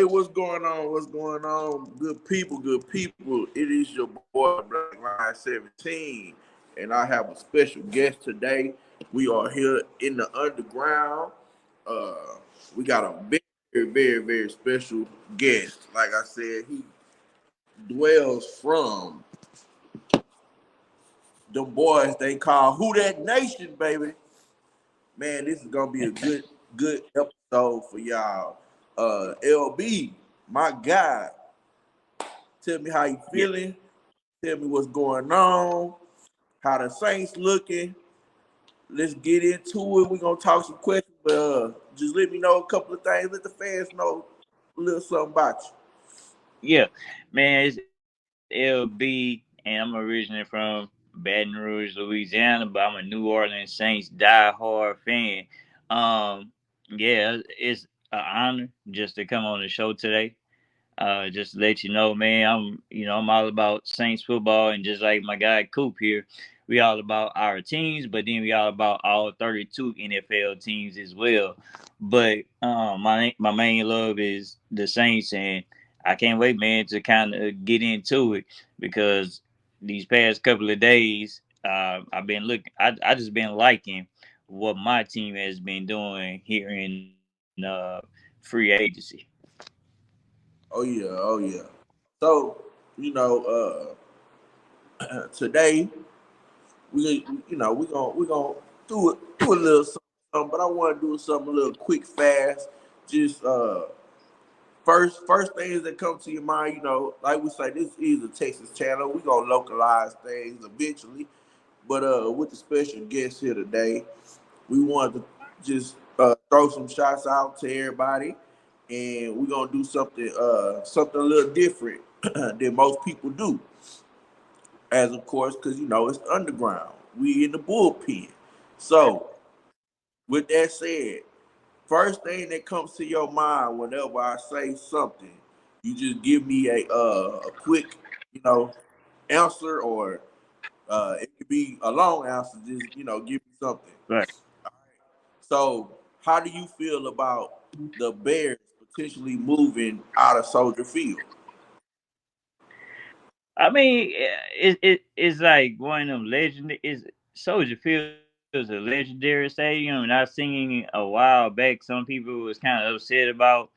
Hey, what's going on? What's going on? Good people, good people. It is your boy Black Line 17, and I have a special guest today. We are here in the underground. Uh, we got a very special guest. Like I said, he dwells from them boys they call Who That Nation, baby. Man, this is gonna be a good episode for y'all. LB, my guy, tell me how you Yeah, feeling. Tell me what's going on. How the Saints looking. Let's get into it. We're gonna talk some questions, but just let me know a couple of things. Let the fans know a little something about you. yeah, man, it's LB, and I'm originally from Baton Rouge, Louisiana, but I'm a New Orleans Saints die-hard fan. Yeah, it's an honor just to come on the show today. Just to let you know, man, I'm all about Saints football, and just like my guy Coop here, we all about our teams, but then we all about all 32 NFL teams as well. But my main love is the Saints, and I can't wait, man, to kind of get into it because these past couple of days, I've been looking, I just been liking what my team has been doing here in free agency. Oh yeah, oh yeah. So you know, today we gonna do a little something, but I want to do something a little quick, fast. Just first things that come to your mind, like we say, this is a Texas channel. We gonna localize things eventually, but with the special guest here today, we wanted to just throw some shots out to everybody, and we're gonna do something a little different than most people do, as of course, because it's underground. We in the bullpen. So with that said, first thing that comes to your mind whenever I say something, you just give me a quick, you know, answer, or it could be a long answer. Just give me something. Right. So, how do you feel about the Bears potentially moving out of Soldier Field? I mean, it's like one of them legend. Is Soldier Field is a legendary stadium, and I seen a while back some people was kind of upset about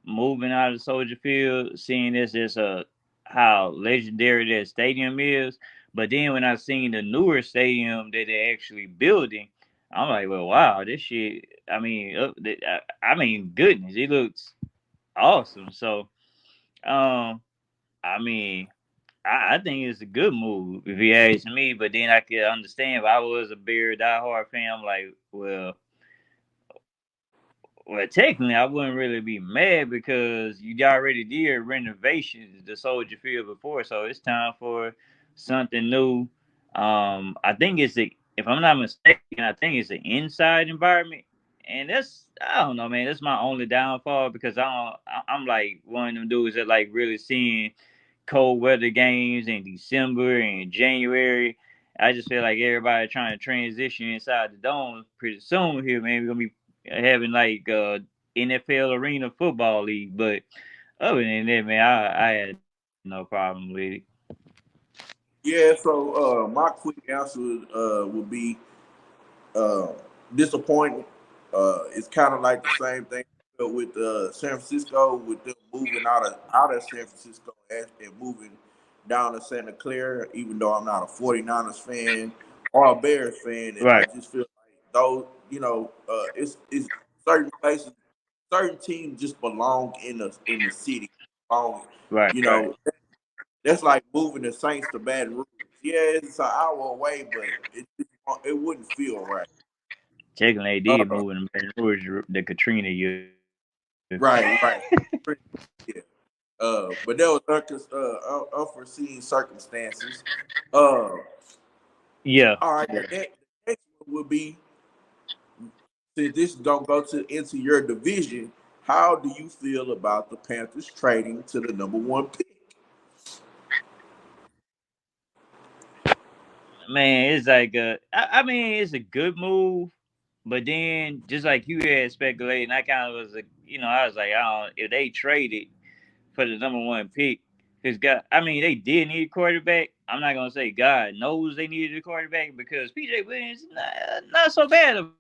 moving out of Soldier Field, seeing this as a how legendary that stadium is. But then when I seen the newer stadium that they're actually building, I'm like, well, wow, this shit. I mean, goodness, it looks awesome. So, um, I mean. I think it's a good move if you ask me. But then I could understand if I was a Bear diehard fan. I'm like, well, technically I wouldn't really be mad because you already did renovations to Soldier Field before, so it's time for something new. I think if I'm not mistaken, I think it's an inside environment, and I don't know, man. That's my only downfall because I'm like one of them dudes that like really seeing cold weather games in December and January. I just feel like everybody trying to transition inside the dome pretty soon here, man. We're gonna be having like NFL arena football league, but other than that, man, I had no problem with it. Yeah. So my quick answer would be uh, disappointing. It's kind of like the same thing with San Francisco, with them moving out of San Francisco and moving down to Santa Clara. Even though I'm not a 49ers fan or a Bears fan, and I Right, just feel like those, it's certain places, certain teams just belong in the city. Belong, right, you right. know, that's like moving the Saints to Baton Rouge. Yeah, it's an hour away, but it wouldn't feel right. Technically, they did Uh, move in Baton Rouge the Katrina year. right. Yeah. But there was unforeseen circumstances. Uh, Yeah, all right. yeah. The next one would be, since this is gonna go into your division. How do you feel about the Panthers trading to the number one pick? Man, it's like I mean, it's a good move. But then, just like you had speculated, I kind of was, I was like, I don't, if they traded for the number one pick, because God, I mean, they did need a quarterback. I'm not gonna say God knows they needed a quarterback because PJ Williams not so bad of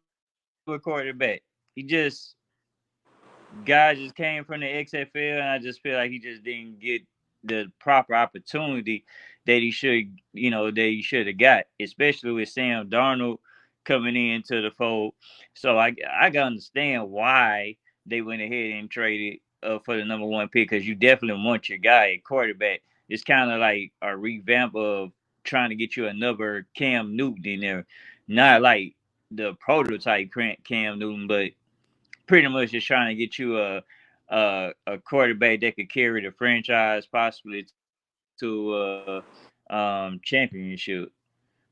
a quarterback. He just guy just came from the XFL, and I just feel like he just didn't get the proper opportunity that he should have got, especially with Sam Darnold coming into the fold. So I can understand why they went ahead and traded for the number one pick because you definitely want your guy at quarterback. It's kind of like a revamp of trying to get you another Cam Newton in there, not like the prototype Cam Newton, but pretty much just trying to get you a quarterback that could carry the franchise possibly to championship.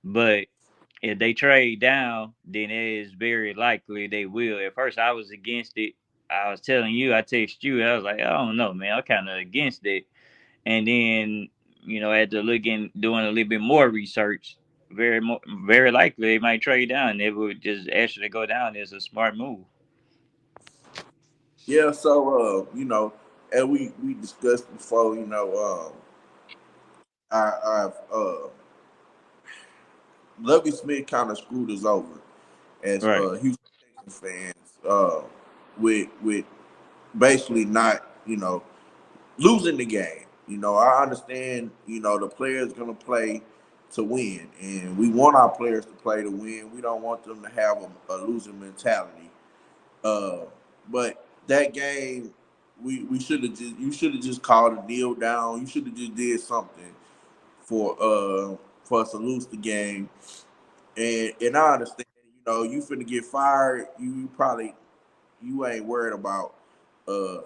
But if they trade down, then it is very likely they will. At first, I was against it. I was telling you, I texted you, I was like, I don't know, man, I'm kind of against it. And then, after doing a little bit more research, very likely they might trade down. It would just actually go down as a smart move. Yeah, so and we discussed before, I've Lovey Smith kind of screwed us over as Right. Houston Texans fans, with basically not, losing the game. I understand, the players gonna play to win, and we want our players to play to win. We don't want them to have a losing mentality. Uh, but that game, we should have just you should have just called a deal down. You should have just did something for us to lose the game. And I understand, you finna get fired. You probably you ain't worried about uh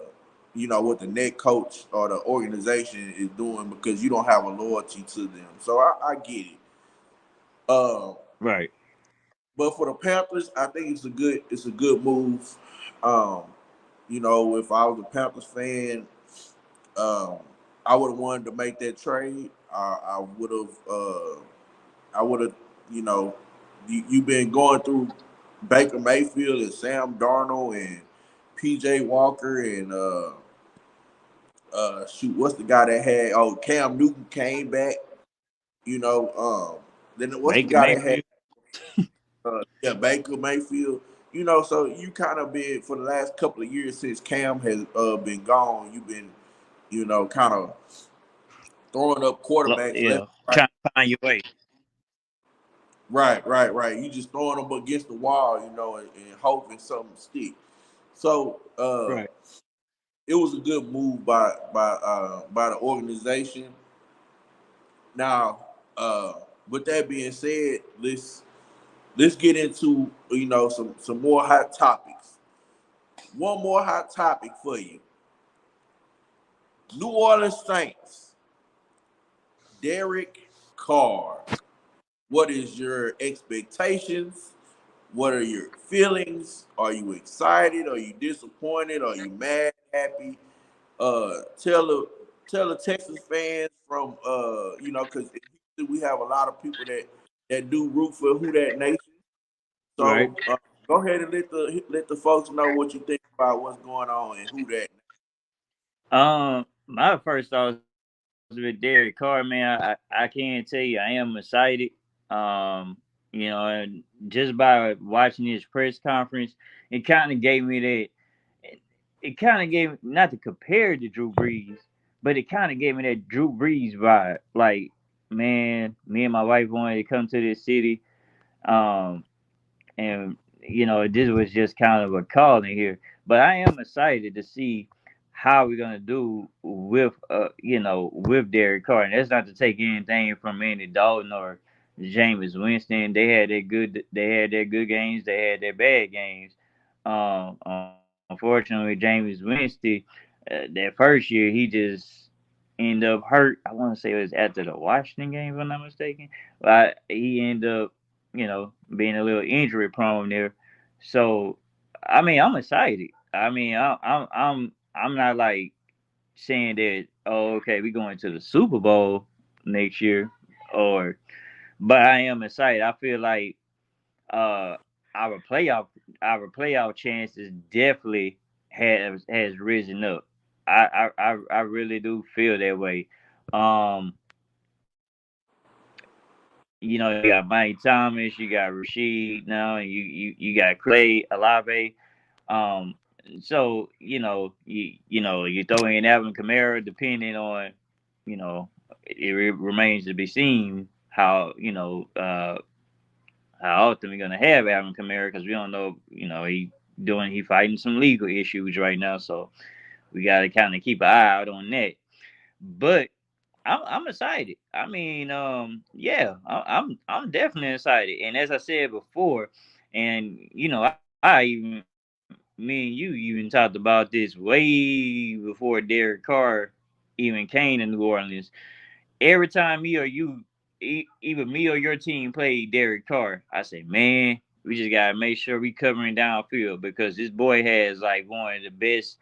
what the net coach or the organization is doing because you don't have a loyalty to them. So I get it. Uh, Right. but for the Panthers, I think it's a good move. Um, if I was a Panthers fan, um, I would have wanted to make that trade. I would have, you know, you've been going through Baker Mayfield and Sam Darnold and P.J. Walker and shoot, what's the guy that had? Oh, Cam Newton came back. Then what's the Baker guy that had? Mayfield. Yeah, Baker Mayfield. So you kind of been for the last couple of years since Cam has been gone. You've been, kind of throwing up quarterbacks left, Yeah. right, Trying to find your way. right. You just throwing them against the wall, and hoping something stick. So Right. it was a good move by the organization. Now, with that being said, let's get into some more hot topics. One more hot topic for you. New Orleans Saints, Derek Carr. What is your expectations? What are your feelings? Are you excited? Are you disappointed? Are you mad? Happy? Tell the Texas fans from because we have a lot of people that do root for Who That Nation. Right. So go ahead and let the folks know what you think about what's going on and Who That. My first thoughts with Derek Carr, man. I can't tell you, I am excited. And just by watching his press conference, it kind of gave me that. It kind of gave not to compare to Drew Brees, but it kind of gave me that Drew Brees vibe. Like, man, me and my wife wanted to come to this city. Um, and this was just kind of a call in here. But I am excited to see how we're gonna do with Derek Carr. And that's not to take anything from Andy Dalton or Jameis Winston. They had their good games, they had their bad games. Unfortunately, Jameis Winston, that first year he just ended up hurt. I want to say it was after the Washington game, if I'm not mistaken. But he ended up being a little injury prone there. So, I mean, I'm excited. I mean, I'm not like saying that. Oh, okay, we going to the Super Bowl next year, or but I am excited. I feel like uh our playoff our playoff chances definitely has risen up. I really do feel that way. Um, you know, you got Mike Thomas, you got Rasheed now, and you got Clay Alave. Um, so you throw in Alvin Kamara, depending on, remains to be seen how how often we're gonna have Alvin Kamara because we don't know. He fighting some legal issues right now, so we got to kind of keep an eye out on that. But I'm excited. I mean, yeah, I'm definitely excited. And as I said before, and I even me and you even talked about this way before Derek Carr even came to New Orleans. Every time me or you, either me or your team played Derek Carr, I say, man, we just gotta make sure we covering downfield because this boy has like one of the best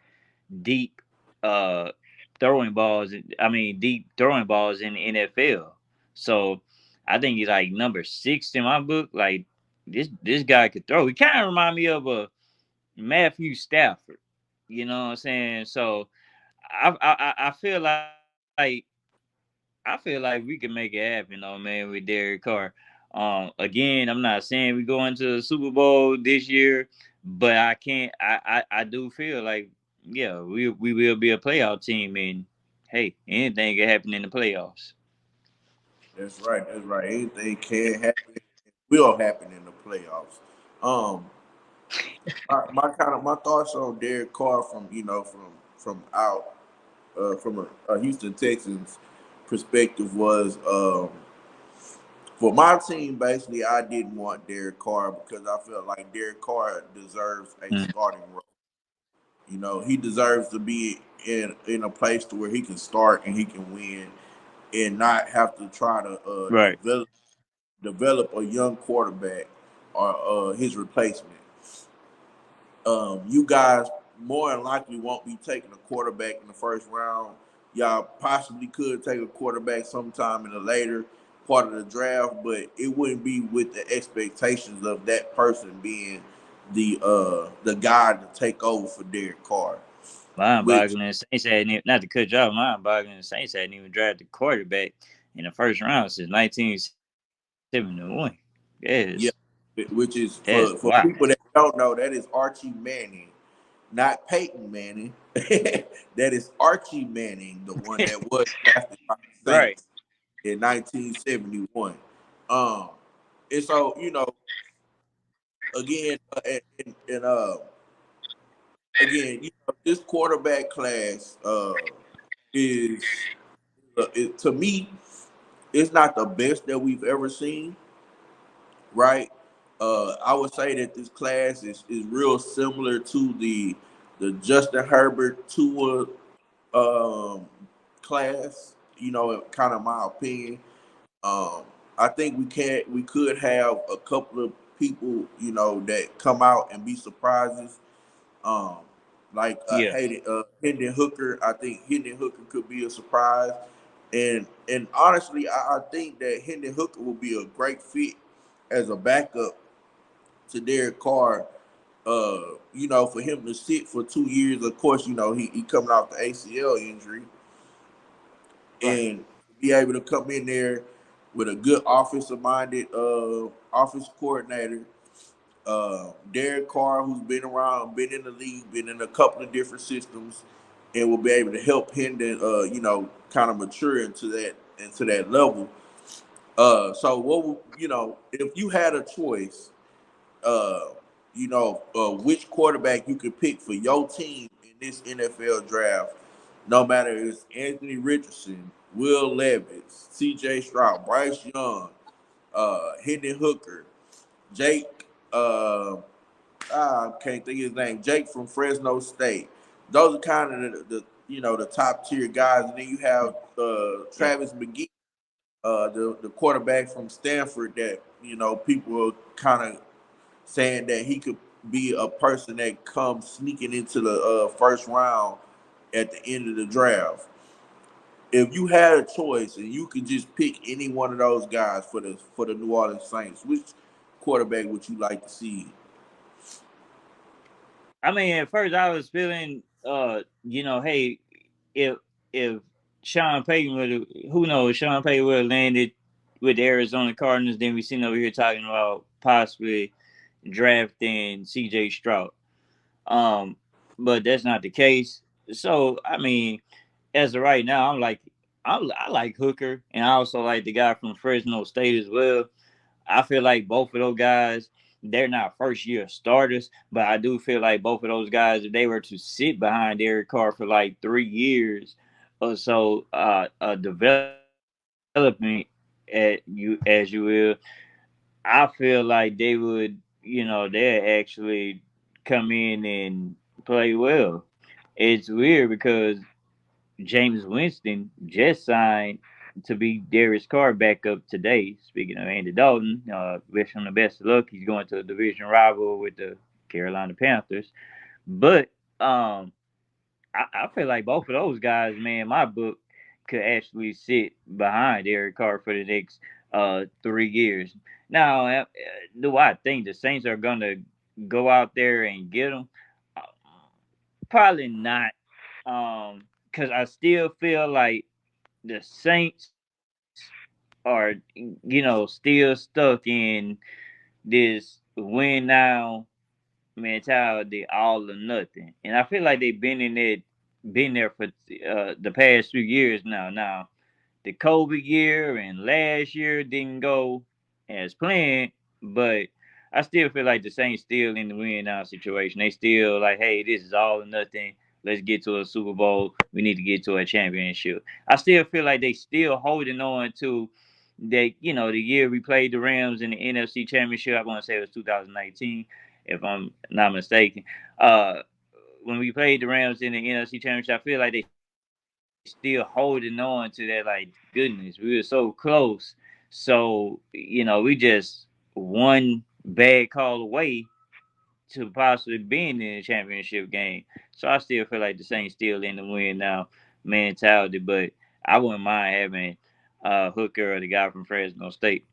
deep uh throwing balls. I mean, deep throwing balls in the NFL. So I think he's like number 6 in my book. Like this guy could throw. He kind of remind me of a Matthew Stafford. You know what I'm saying? So I feel like we can make it happen, though, man, with Derek Carr. Again, I'm not saying we go into the Super Bowl this year, but I can't. I do feel like, yeah, we will be a playoff team, and hey, anything can happen in the playoffs. That's right. That's right. Anything can happen. Will happen in the playoffs. Um, my thoughts on Derek Carr from a Houston Texans perspective was for my team. Basically, I didn't want Derek Carr because I felt like Derek Carr deserves a Mm, starting role. He deserves to be in a place to where he can start and he can win and not have to try to right. develop a young quarterback or his replacement. You guys more than likely won't be taking a quarterback in the first round. Y'all possibly could take a quarterback sometime in the later part of the draft, but it wouldn't be with the expectations of that person being the guy to take over for Derek Carr. Mind Which boggling. The Saints hadn't even, not to cut you off. Mind boggling. The Saints hadn't even drafted a quarterback in the first round since 1971. yeah, which is That's for wild. people that don't know, that is Archie Manning, not Peyton Manning. That is Archie Manning, the one that was drafted by the Right. Saints in 1971. Um, and so again, again, this quarterback class is to me, it's not the best that we've ever seen, right? I would say that this class is real similar to the Justin Herbert Tua um, class. Kind of my opinion. Um, I think we could have a couple of people, that come out and be surprises. Um, like Yeah. Hendon Hooker. I think Hendon Hooker could be a surprise. And honestly, I think that Hendon Hooker will be a great fit as a backup to Derek Carr. For him to sit for 2 years, of course, he coming off the ACL injury Right. and be able to come in there with a good offensive minded office coordinator. Derek Carr, who's been around, been in the league, been in a couple of different systems, and will be able to help Hendon, kind of mature into that level. So if you had a choice, which quarterback you could pick for your team in this NFL draft, no matter if it's Anthony Richardson, Will Levis, C.J. Stroud, Bryce Young, Hendon Hooker, Jake. I can't think of his name. Jake from Fresno State. Those are kind of the top tier guys, and then you have Yeah. Travis McGee, the quarterback from Stanford that people are kind of saying that he could be a person that comes sneaking into the first round at the end of the draft. If you had a choice and you could just pick any one of those guys for the New Orleans Saints, which quarterback would you like to see? I mean, at first I was feeling, hey, if if Sean Payton would, who knows, Sean Payton would have landed with the Arizona Cardinals, then we seen over here talking about possibly drafting C.J. Stroud. Um, but that's not the case. So I mean, as of right now, I like Hooker, and I also like the guy from Fresno State as well. I feel like both of those guys, they're not first year starters, but I do feel like both of those guys, if they were to sit behind Derek Carr for like 3 years or so, development as you will, I feel like they would, they actually come in and play well. It's weird because James Winston just signed to be Darius Carr backup today. Speaking of Andy Dalton, wish him the best of luck. He's going to a division rival with the Carolina Panthers. But I feel like both of those guys, man, my book could actually sit behind Derek Carr for the next 3 years. Now, do I think the Saints are gonna go out there and get him? Uh, Probably not. Because I still feel like the Saints are, still stuck in this win now mentality, all or nothing. And I feel like they've been there for the past 2 years now. Now, the COVID year and last year didn't go as planned, but I still feel like the Saints still in the win now situation. They still like, hey, this is all or nothing. Let's get to a Super Bowl. We need to get to a championship. I still feel like they still holding on to that. The year we played the Rams in the NFC Championship. I want to say it was 2019, if I'm not mistaken. Uh, when we played the Rams in the NFC Championship, I feel like they still holding on to that. Like, goodness, we were so close. So we just one bad call away to possibly being in the championship game. So I still feel like the Saints still in the win now mentality, but I wouldn't mind having Hooker or the guy from Fresno State.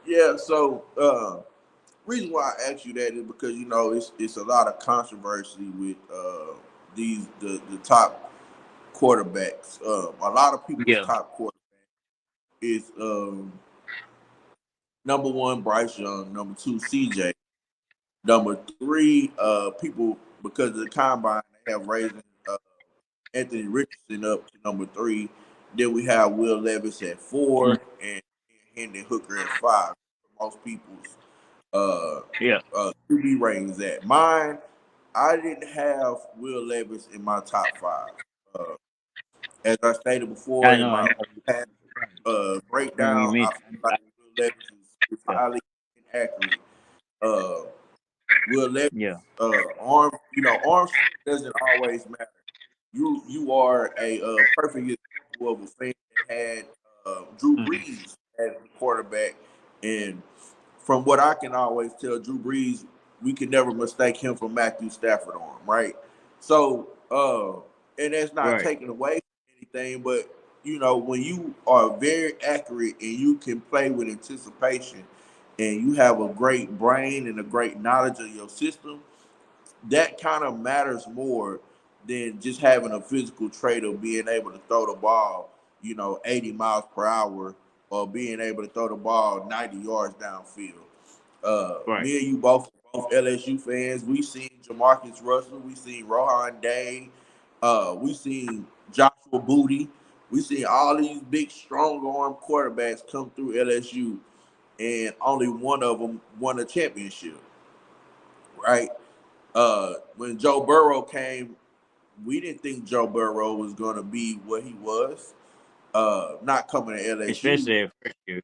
Yeah, so reason why I asked you that is because it's a lot of controversy with the top quarterbacks. A lot of people's Yeah. top quarterback is number one Bryce Young, number two CJ, number three people because of the combine they have raised Anthony Richardson up to number three. Then we have Will Levis at four and Hendon Hooker at five. Most people's uh, Yeah. QB ratings at mine. I didn't have Will Levis in my top five. Uh, as I stated before I in know. I my know. past When breakdown, you I mentioned, feel like Will Levis is yeah, highly inaccurate. Uh, Will Levis, yeah, arm strength doesn't always matter. You are a perfect example of a fan that had Drew hmm, Brees as the quarterback, and from what I can always tell, Drew Brees, we can never mistake him for Matthew Stafford arm, right? So, and that's not right, taking away from anything, but when you are very accurate and you can play with anticipation, and you have a great brain and a great knowledge of your system, that kind of matters more than just having a physical trait of being able to throw the ball, 80 miles per hour or being able to throw the ball 90 yards downfield. right. Me and you both LSU fans. We seen Jamarcus Russell. We seen Rohan Day. We seen Joshua Booty. We seen all these big, strong arm quarterbacks come through LSU, and only one of them won a championship, right? When Joe Burrow came, we didn't think Joe Burrow was going to be what he was. Not coming to LSU. Especially that first year,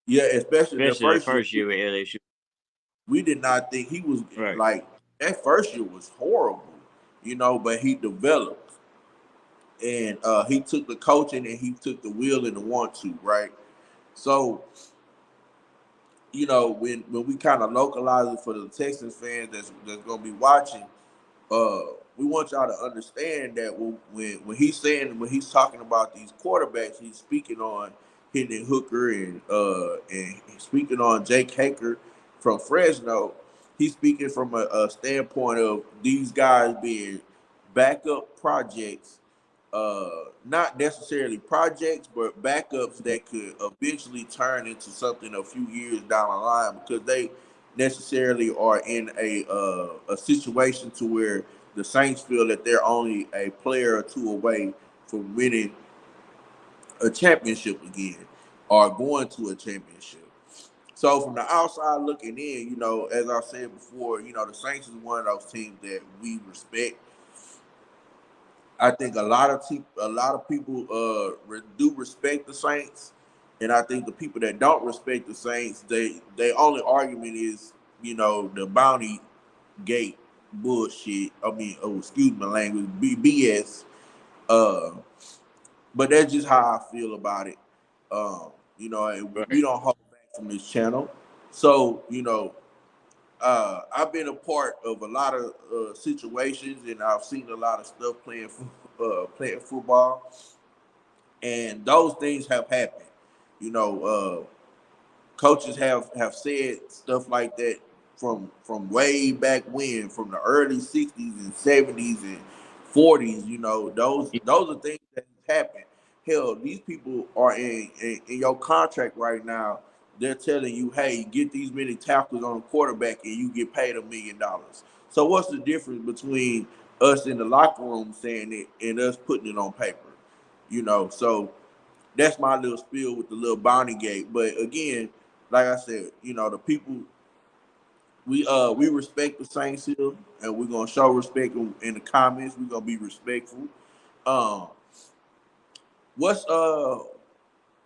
Yeah, especially the especially that first year. first year with LSU. We did not think he was Right. like that first year was horrible, but he developed and he took the coaching and he took the wheel and the want to, right? So, when we kind of localize it for the Texas fans that's gonna be watching, uh, we want y'all to understand that when he's talking about these quarterbacks, he's speaking on Hendon Hooker and speaking on Jake Haker from Fresno. he's speaking from a standpoint of these guys being backup projects, not necessarily projects, but backups that could eventually turn into something a few years down the line because they necessarily are in a situation to where the Saints feel that they're only a player or two away from winning a championship again or going to a championship. So from the outside looking in, as I said before, the Saints is one of those teams that we respect. I think a lot of people do respect the Saints, and I think the people that don't respect the Saints, they only argument is the bounty gate bullshit. I mean, oh, excuse my language, BS. Uh, but that's just how I feel about it. And we Right. don't hold back from this channel. So I've been a part of a lot of situations, and I've seen a lot of stuff playing football, and those things have happened. You know, coaches have said stuff like that from way back when, from the early '60s and '70s and '40s. Those are things that happen. Hell, these people are in your contract right now. They're telling you, hey, get these many tackles on a quarterback and you get paid $1 million. So what's the difference between us in the locker room saying it and us putting it on paper? So that's my little spiel with the little bounty gate. But again, like I said, the people we respect the Saints here, and we're gonna show respect in the comments. We're gonna be respectful. Um, what's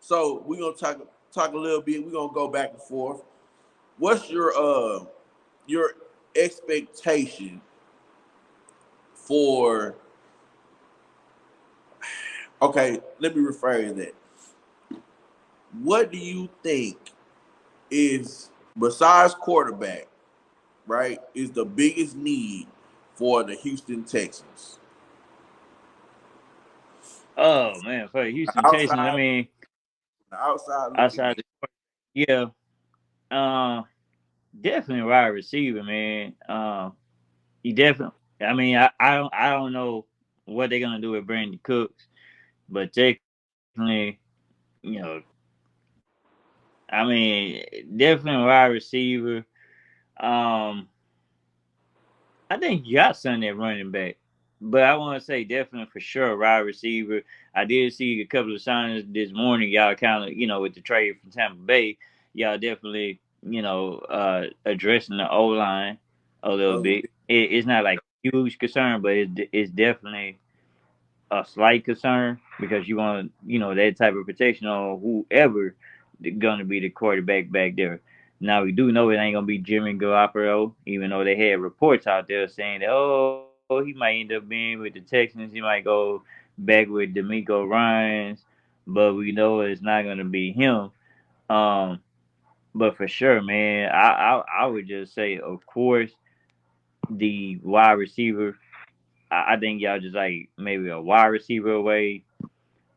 So we're gonna talk a little bit. We're gonna go back and forth. What's your expectation for? Okay, let me rephrase that. What do you think is, besides quarterback, right, is the biggest need for the Houston Texans? Oh man, for the Houston Texans, I Outside, mean, the outside looking outside in. the yeah, uh, definitely wide receiver, man. He definitely. I mean, I don't know what they're gonna do with Brandon Cooks, but technically, you know, I mean, definitely wide receiver. Um, I think you got Sunday running back, but I want to say definitely for sure wide receiver. I did see a couple of signings this morning. Y'all kind of with the trade from Tampa Bay, y'all definitely addressing the O line a A little little bit. bit. It's not like huge concern, but it's definitely a slight concern because you want that type of protection on whoever gonna be the quarterback back there. Now we do know it ain't gonna be Jimmy Garoppolo, even though they had reports out there saying that he might end up being with the Texans. He might go back with D'Amico Ryans, but we know it's not gonna be him. Um, but for sure, man, I would just say, of course, the wide receiver. I think y'all just like maybe a wide receiver away.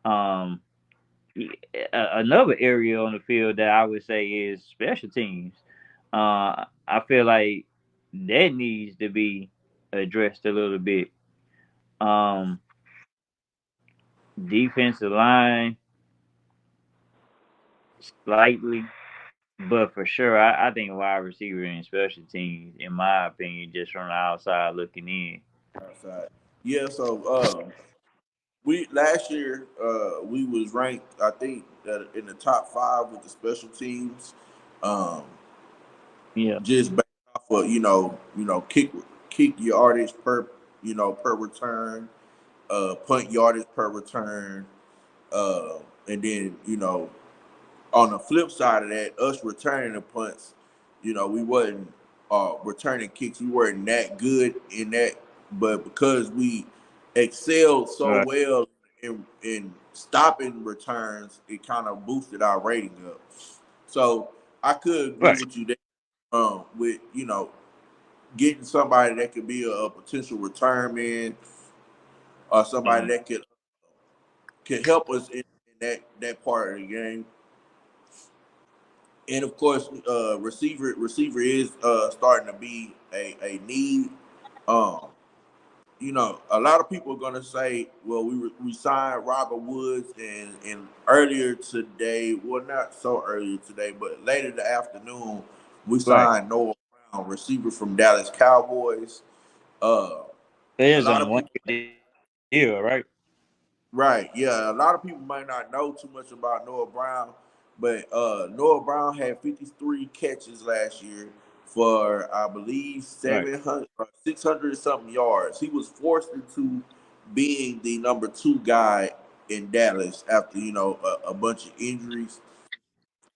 Um, Another area on the field that I would say is special teams. I feel like that needs to be addressed a little bit. Um, Defensive line slightly, but for sure, I think wide receiver and special teams, in my opinion, just from the outside looking in. Outside. Yeah. So we last year we was ranked, I think, in the top five with the special teams. Um, Yeah, just based off of kick yardage per return, punt yardage per return, and then on the flip side of that, us returning the punts, we wasn't returning kicks. We weren't that good in that, but because we excelled so right, well in stopping returns, it kind of boosted our rating up. So I could agree right. with you there. With getting somebody that could be a potential return man or somebody Mm, that could help us in that part of the game. And of course, receiver is starting to be a need. Um, a lot of people are gonna say, well, we signed Robert Woods, and earlier today, well, not so earlier today, but later the afternoon, we Right. signed Noah Brown, receiver from Dallas Cowboys. Uh, It a is lot on a of people, 1 year deal, right? right? Yeah, a lot of people might not know too much about Noah Brown, but Noah Brown had 53 catches last year for I believe Right. 700 or 600 something yards. He was forced into being the number two guy in Dallas after a bunch of injuries.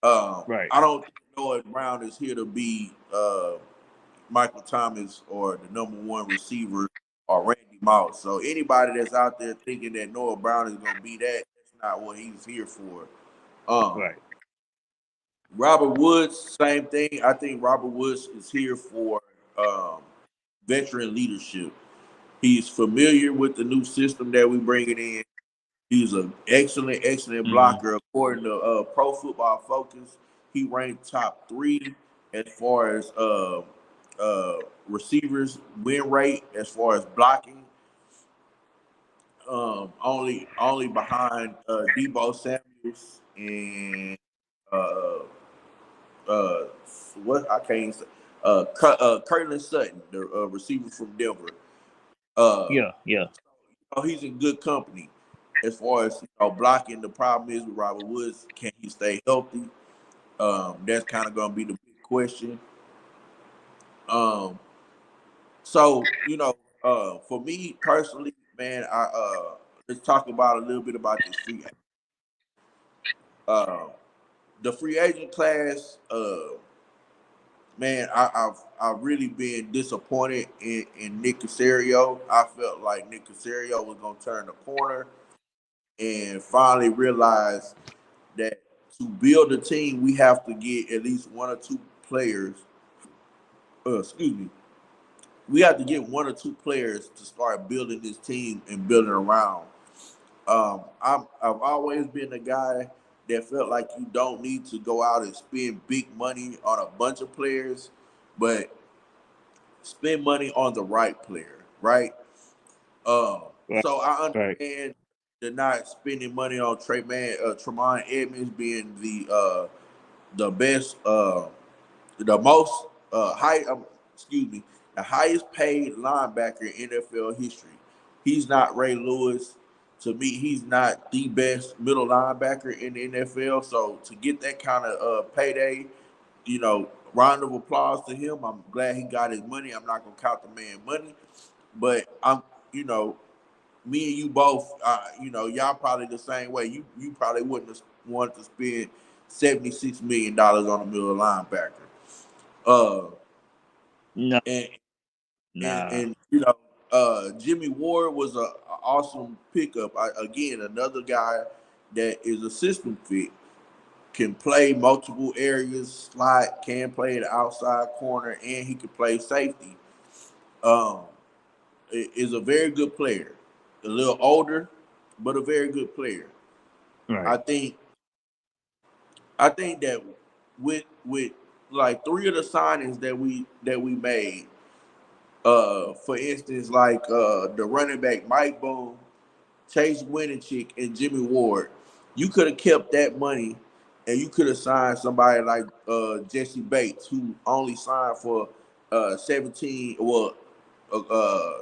Right. I don't think Noah Brown is here to be Michael Thomas or the number one receiver or Randy Moss. So anybody that's out there thinking that Noah Brown is going to be that, that's not what he's here for. Um, Right. Robert Woods, same thing. I think Robert Woods is here for um, veteran leadership. He's familiar with the new system that we bring it in. He's an excellent Mm-hmm. blocker. According to Pro Football Focus, he ranked top three as far as uh, receivers win rate, as far as blocking. Only behind Debo Samuels and uh, uh, what I can't say. Curtland Sutton, the receiver from Denver. Uh, Yeah. Yeah. he's in good company as far as blocking. The problem is with Robert Woods, can he stay healthy? That's kind of going to be the big question. Um, so for me personally, man, I let's talk about a little bit about this uh, the free agent class. Man, I've really been disappointed in Nick Casario. I felt like Nick Casario was going to turn the corner and finally realize that to build a team, we have to get at least one or two players. Excuse me. We have to get one or two players to start building this team and building around. I've always been the guy that felt like you don't need to go out and spend big money on a bunch of players, but spend money on the right player, right? Right. So I Right. understand the not spending money on Tremont Edmonds being the best, the most excuse me, the highest paid linebacker in NFL history. He's not Ray Lewis. To me, he's not the best middle linebacker in the NFL. So to get that kind of payday, round of applause to him. I'm glad he got his money. I'm not gonna count the man money, but you know, me and you both, y'all probably the same way. You probably wouldn't have wanted to spend $76 million on a middle linebacker. Uh, No. and and Nah. and Jimmy Ward was a awesome pickup. Again, another guy that is a system fit, can play multiple areas, slot, can play the outside corner, and he can play safety. Um, is a very good player. A little older, but a very good player. I Right. think I think that with like three of the signings that we made, for instance, like the running back Mike Boone, Chase Winovich, and Jimmy Ward, you could have kept that money and you could have signed somebody like Jesse Bates, who only signed for 17. Well,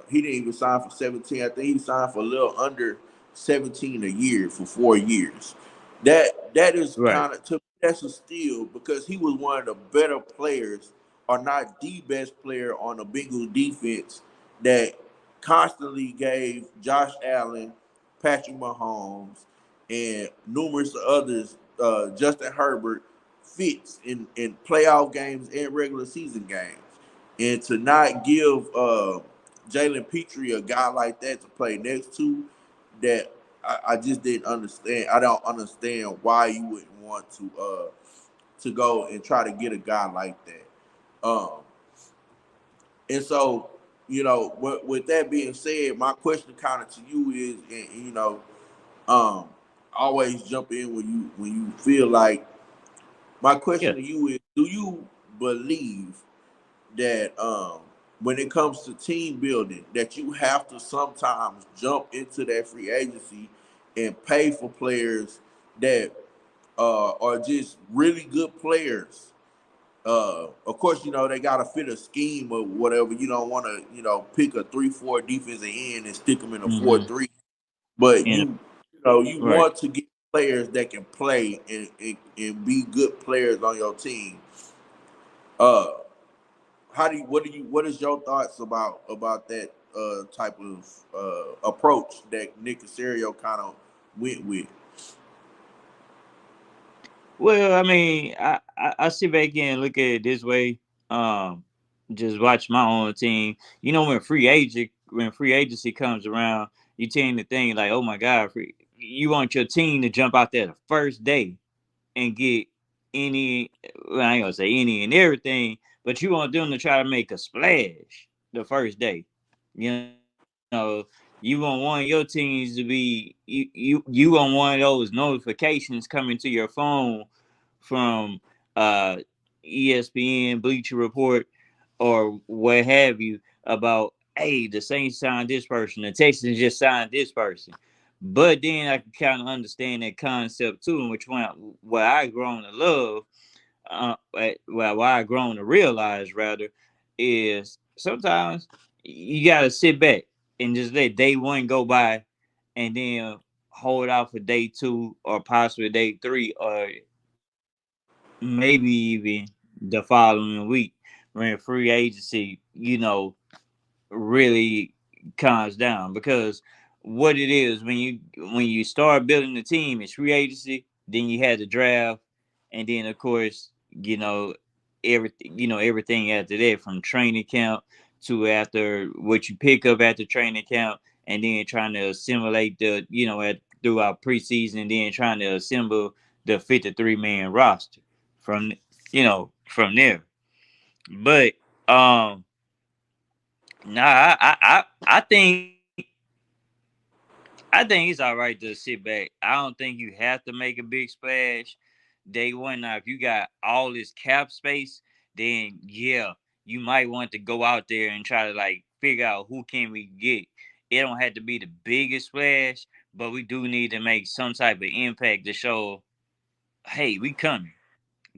he didn't even sign for 17. I think he signed for a little under 17 a year for 4 years. That is Right. kind of, to me, that's a steal because he was one of the better players, or not the best player on the Bengals defense, that constantly gave Josh Allen, Patrick Mahomes, and numerous others, Justin Herbert, fits in playoff games and regular season games. And to not give Jalen Petrie a guy like that to play next to, that I just didn't understand. I don't understand why you wouldn't want to go and try to get a guy like that. And so, with that being said, my question kind of to you is, always jump in when you feel like My question Yeah. to you is: do you believe that when it comes to team building, that you have to sometimes jump into that free agency and pay for players that are just really good players? Of course, they got to fit a scheme or whatever. You don't want to, pick a 3-4 defensive end and stick them in a Mm-hmm. 4-3. But Yeah. you Right. want to get players that can play and be good players on your team. Uh, what is your thoughts about that type of approach that Nick Casario kind of went with? Well, I mean, I sit back and look at it this way. Um, just watch my own team. You know, when free agency comes around, you tend to think like, oh my God, you want your team to jump out there the first day and get any. Well, I ain't gonna say any and everything, but you want them to try to make a splash the first day. You know, you want one of your teams to be you want one of those notifications coming to your phone from uh ESPN, Bleacher Report, or what have you about, hey, the Saints signed this person, the Texans just signed this person. But then I can kind of understand that concept too, and which one what I grown to love, what I grown to realize rather, is sometimes you gotta sit back and just let day one go by, and then hold out for day two or possibly day three, or maybe even the following week when free agency, really calms down. Because what it is, when you start building the team, it's free agency, then you had the draft, and then of course, everything after that, from training camp to after what you pick up at the training camp, and then trying to assimilate throughout preseason, and then trying to assemble the 53-man roster from from there. But nah, I think it's all right to sit back. I don't think you have to make a big splash day one. Now, if you got all this cap space, then yeah, you might want to go out there and try to like figure out who can we get. It don't have to be the biggest splash, but we do need to make some type of impact to show, hey, we coming.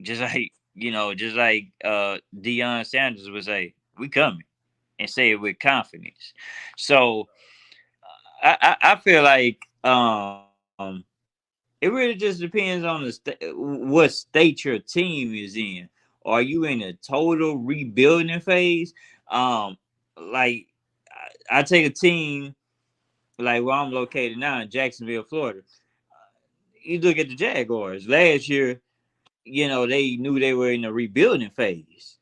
Just like Deion Sanders would say, we coming, and say it with confidence. So I feel like it really just depends on what state your team is in. Are you in a total rebuilding phase? Um, like I take a team like where I'm located now in Jacksonville, Florida. You look at the Jaguars last year. They knew they were in a rebuilding phase,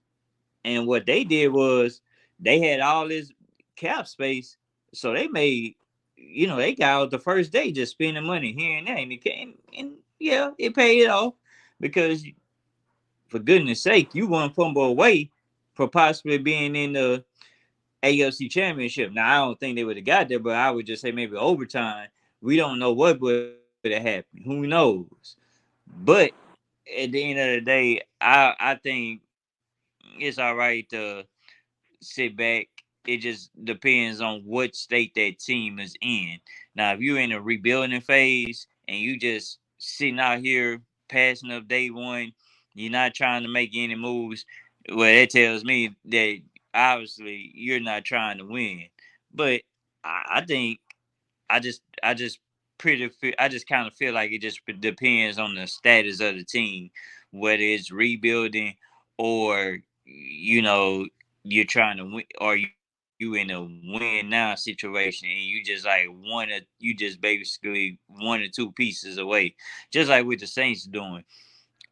and what they did was they had all this cap space, so they made, they got out the first day just spending money here and there, and it came, and yeah, it paid off because, for goodness sake, you want to fumble away for possibly being in the AFC Championship. Now, I don't think they would have got there, but I would just say maybe overtime. We don't know what would have happened. Who knows? But at the end of the day, I think it's all right to sit back. It just depends on what state that team is in. Now, if you're in a rebuilding phase and you just sitting out here passing up day one, you're not trying to make any moves. Well, that tells me that obviously you're not trying to win. But I think I just kind of feel like it just depends on the status of the team, whether it's rebuilding or you're trying to win, or you in a win now situation, and you just basically one or two pieces away, just like what the Saints doing.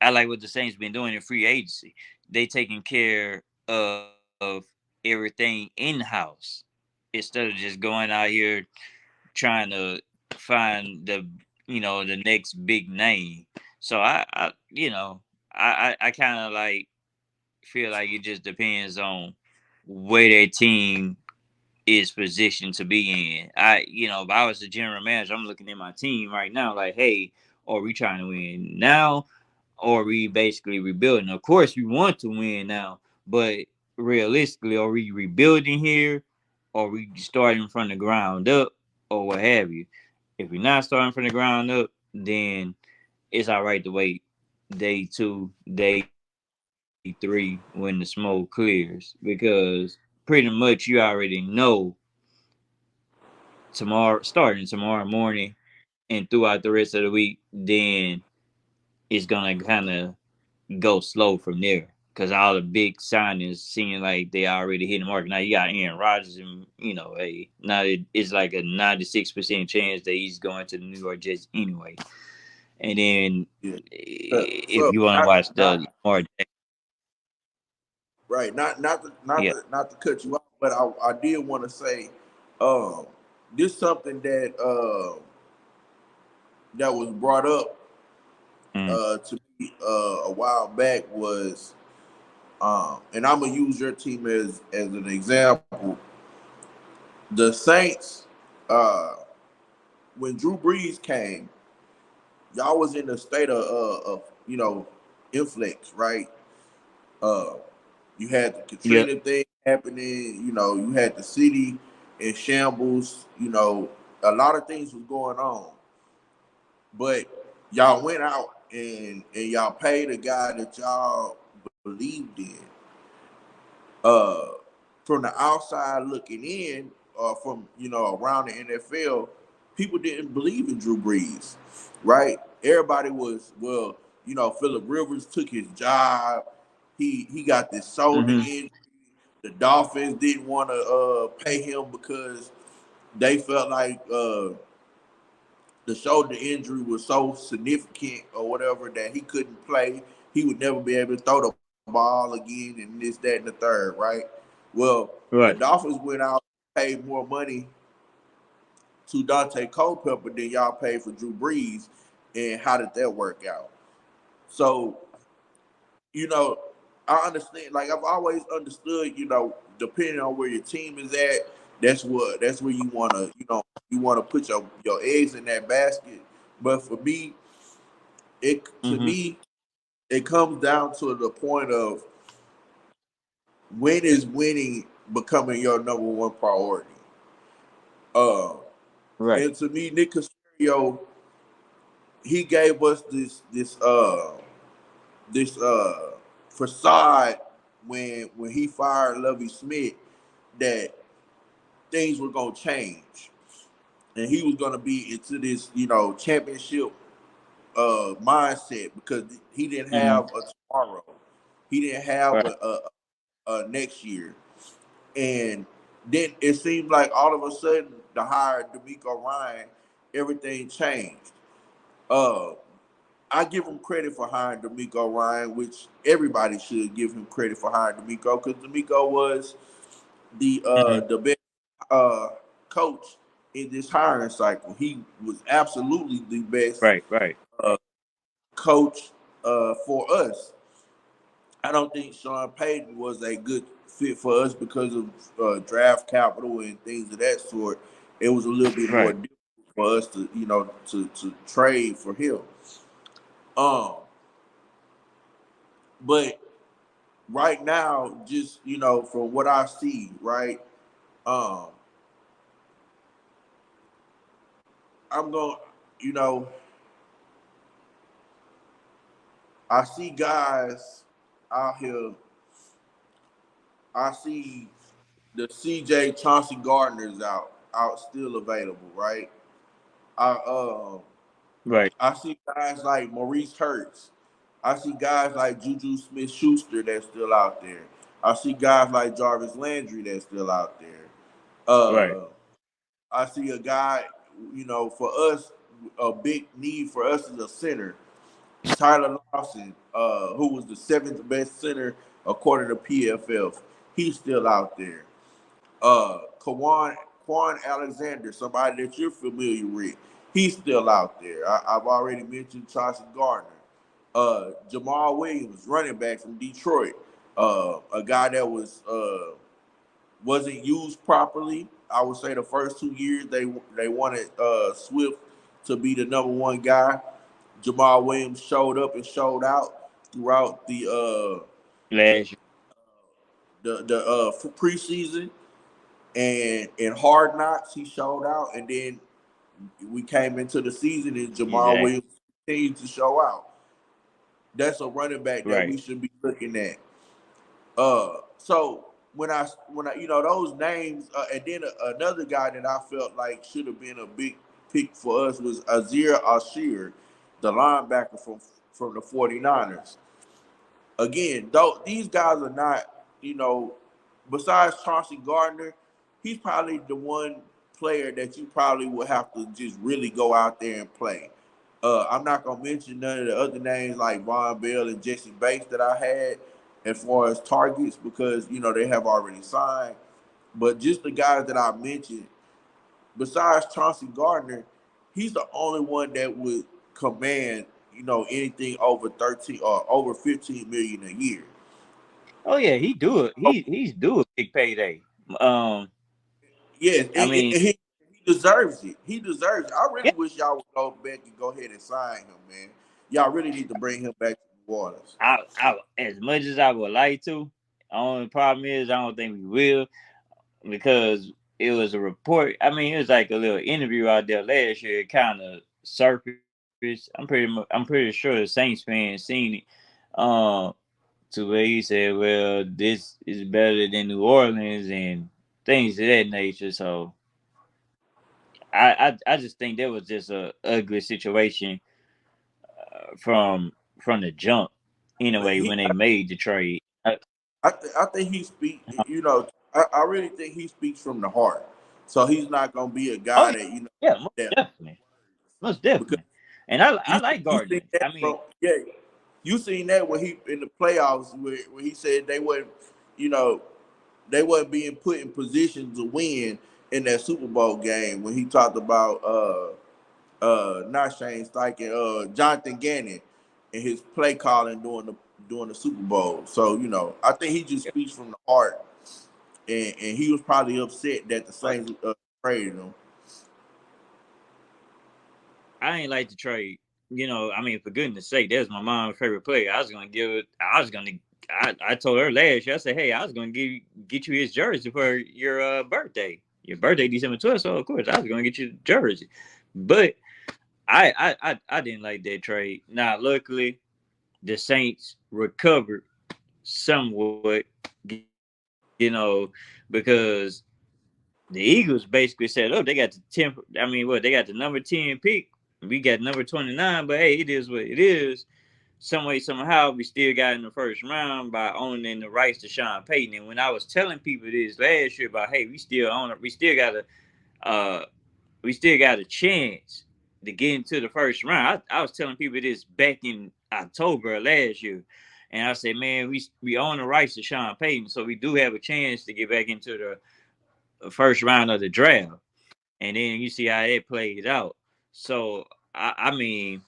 I like what the Saints been doing in free agency. They taking care of everything in house instead of just going out here trying to find the next big name. So I kind of like feel like it just depends on where that team is positioned to be in. If I was the general manager, I'm looking at my team right now, like, hey, are we trying to win now? or we basically rebuilding. Of course, we want to win now, but realistically, are we rebuilding here, or we starting from the ground up, or what have you? If we're not starting from the ground up, then it's all right to wait day two, day three when the smoke clears, because pretty much you already know tomorrow, starting tomorrow morning and throughout the rest of the week, then it's gonna kind of go slow from there. Cause all the big signings seem like they already hit the market. Now you got Aaron Rodgers, and now it's like a 96% chance that he's going to the New York Jets anyway. And then Yeah. if So you want to watch the not Lamar, right, yeah, not to cut you off, but I did want to say, um, this something that that was brought up mm, to me a while back was, and I'm gonna use your team as an example. The Saints, uh, when Drew Brees came, y'all was in a state of influx, right? Uh, you had the yeah, Katrina thing happening. You had the city in shambles. A lot of things was going on, but y'all went out and y'all paid a guy that y'all believed in. Uh, from the outside looking in, or from around the NFL, people didn't believe in Drew Brees, right? Everybody was, well, Philip Rivers took his job. He got this shoulder mm-hmm, injury. The Dolphins didn't want to pay him because they felt like the shoulder injury was so significant or whatever that he couldn't play. He would never be able to throw the ball again, and this, that, and the third, right? Well, the right, Dolphins went out and paid more money to Dante Culpepper than y'all paid for Drew Brees, and how did that work out? So, you know, I understand. Like I've always understood, depending on where your team is at, that's where you wanna put your eggs in that basket. But for me, it to mm-hmm, me it comes down to the point of, when is winning becoming your number one priority. Uh, right, and to me, Nick Casario, he gave us this facade when he fired Lovey Smith, that things were gonna change, and he was gonna be into this championship mindset, because he didn't mm-hmm, have a tomorrow, he didn't have right, a next year, and then it seemed like all of a sudden the hire D'Amico Ryan, everything changed. Uh, I give him credit for hiring D'Amico Ryan, which everybody should give him credit for hiring D'Amico, because D'Amico was the mm-hmm, uh, the best uh, coach in this hiring cycle. He was absolutely the best right, right, uh, coach for us. I don't think Sean Payton was a good fit for us because of draft capital and things of that sort. It was a little bit more right, difficult for us to trade for him. Um, but right now, just from what I see, right, um, I'm going. You know, I see guys out here. I see the CJ Chauncey Gardner's out still available, right? I right, I see guys like Maurice Hurts. I see guys like Juju Smith Schuster that's still out there. I see guys like Jarvis Landry that's still out there. right, Uh, I see a guy, for us, a big need for us is a center. Tyler Lawson, who was the seventh best center according to PFF, he's still out there. Quan Alexander, somebody that you're familiar with, he's still out there. I've already mentioned Chauncey Gardner. Jamal Williams, running back from Detroit, a guy that wasn't used properly. I would say the first 2 years they wanted Swift to be the number one guy. Jamal Williams showed up and showed out throughout last year. the preseason and in Hard Knocks he showed out, and then we came into the season and Jamal Exactly. Williams continued to show out. That's a running back that we Right. should be looking at. So when I those names, and then another guy that I felt like should have been a big pick for us was Azir Ashir, the linebacker from the 49ers. Again, though these guys are not, besides Chauncey Gardner, he's probably the one player that you probably would have to just really go out there and play. I'm not gonna mention none of the other names like Von Bell and Jesse Bates that I had as far as targets because they have already signed. But just the guys that I mentioned, besides Chauncey Gardner, he's the only one that would command anything over 13 or over 15 million a year. Oh yeah, he do it. He's due a big payday. Um, Yes, I mean, he deserves it. He deserves it. I really yeah, wish y'all would go back and go ahead and sign him, man. Y'all really need to bring him back to New Orleans. I as much as I would like to, only problem is I don't think we will because it was a report. I mean, it was like a little interview out there last year. It kind of surfaced. I'm pretty sure the Saints fans seen it. Um, to where he said, "Well, this is better than New Orleans and things of that nature." So I just think that was just a ugly situation from the jump. But Anyway, when they made the trade, I think he speak. I really think he speaks from the heart. So he's not gonna be a oh guy yeah, that yeah, most that definitely, most because definitely. And I like you seen Gardner. that I mean, from you seen that when he in the playoffs where he said you know they wasn't being put in position to win in that Super Bowl game when he talked about not Shane Steichen, Jonathan Gannon and his play calling during the Super Bowl. So I think he just speaks from the heart, and he was probably upset that the Saints traded him. I ain't like to trade. I mean, for goodness sake, that's my mom's favorite player. I was gonna give it. I was gonna. I told her last year. I said, "Hey, I was gonna get you his jersey for your birthday. Your birthday December 12th. So of course, I was gonna get you the jersey." But I didn't like that trade. Now, luckily, the Saints recovered somewhat. Because the Eagles basically said, "Oh, they got the 10. I mean, what they got the number 10 pick. We got number 29. But hey, it is what it is. Some way, somehow, we still got in the first round by owning the rights to Sean Payton. And when I was telling people this last year about, hey, we still own it. Uh, we still got a chance to get into the first round. I was telling people this back in October of last year. And I said, man, we own the rights to Sean Payton, so we do have a chance to get back into the first round of the draft. And then you see how it played out. So I mean,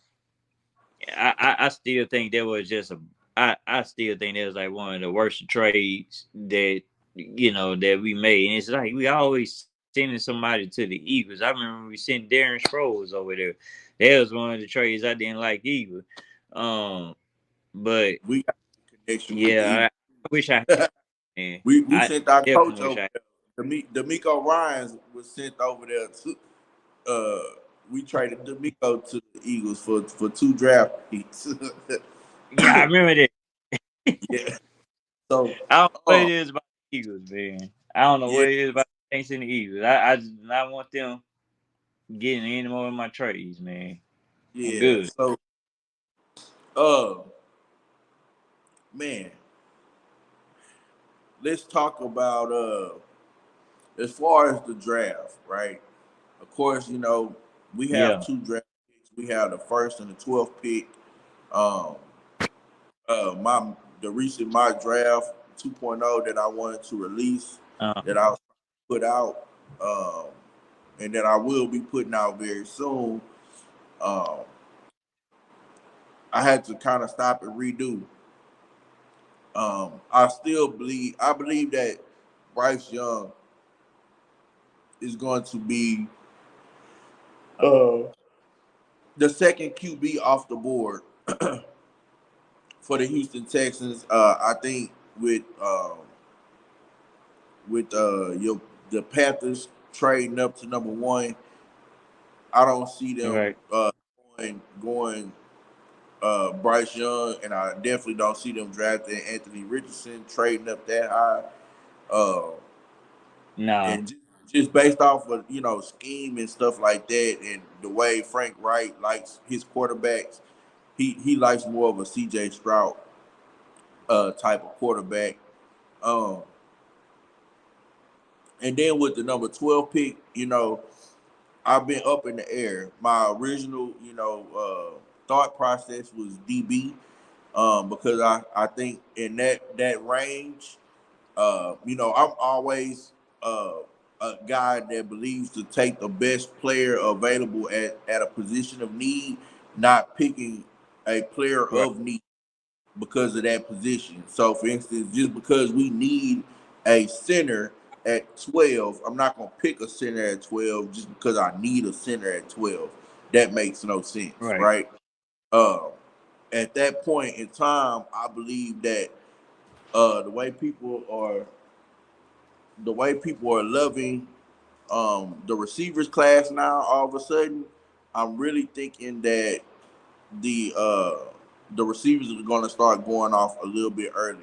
I still think there was just I still think that was like one of the worst trades that we made. And it's like we always sending somebody to the Eagles. I remember we sent Darren Sproles over there. That was one of the trades I didn't like either. Um, but We got a connection with the yeah, Eagles. I wish I had. Man. We I sent our coach definitely wish over I. there. D'Amico Ryans was sent over there to. We traded D'Amico to the Eagles for 2 draft picks. Yeah, I remember that. Yeah. So, I don't know what it uh, is about the Eagles, man. I don't know yeah, what it is about the Saints and the Eagles. I just not want them getting any more of my trades, man. I'm yeah. good. So, uh, man, let's talk about as far as the draft, right? Of course, we have Yeah. 2 draft picks. We have the first and the 12th pick. Um, my the recent my draft 2.0 that I wanted to release, Uh, that I was put out, um, and that I will be putting out very soon. Um, I had to kind of stop and redo. I believe that Bryce Young is going to be uh, the second QB off the board for the Houston Texans. I think with your the Panthers trading up to number one, I don't see them Right. going Bryce Young, and I definitely don't see them drafting Anthony Richardson trading up that high. Uh, Nah. and just based off of scheme and stuff like that, and the way Frank Wright likes his quarterbacks, he likes more of a C.J. Stroud type of quarterback. Um, and then with the number 12 pick, I've been up in the air. My original, thought process was DB, because I think in that range, I'm always uh, a guy that believes to take the best player available at a position of need, not picking a player Right. of need because of that position. So, for instance, just because we need a center at 12, I'm not going to pick a center at 12 just because I need a center at 12. That makes no sense, Right. right? Uh, at that point in time, I believe that uh, the way people are the way people are loving the receivers class now, all of a sudden, I'm really thinking that the uh, the receivers are going to start going off a little bit earlier.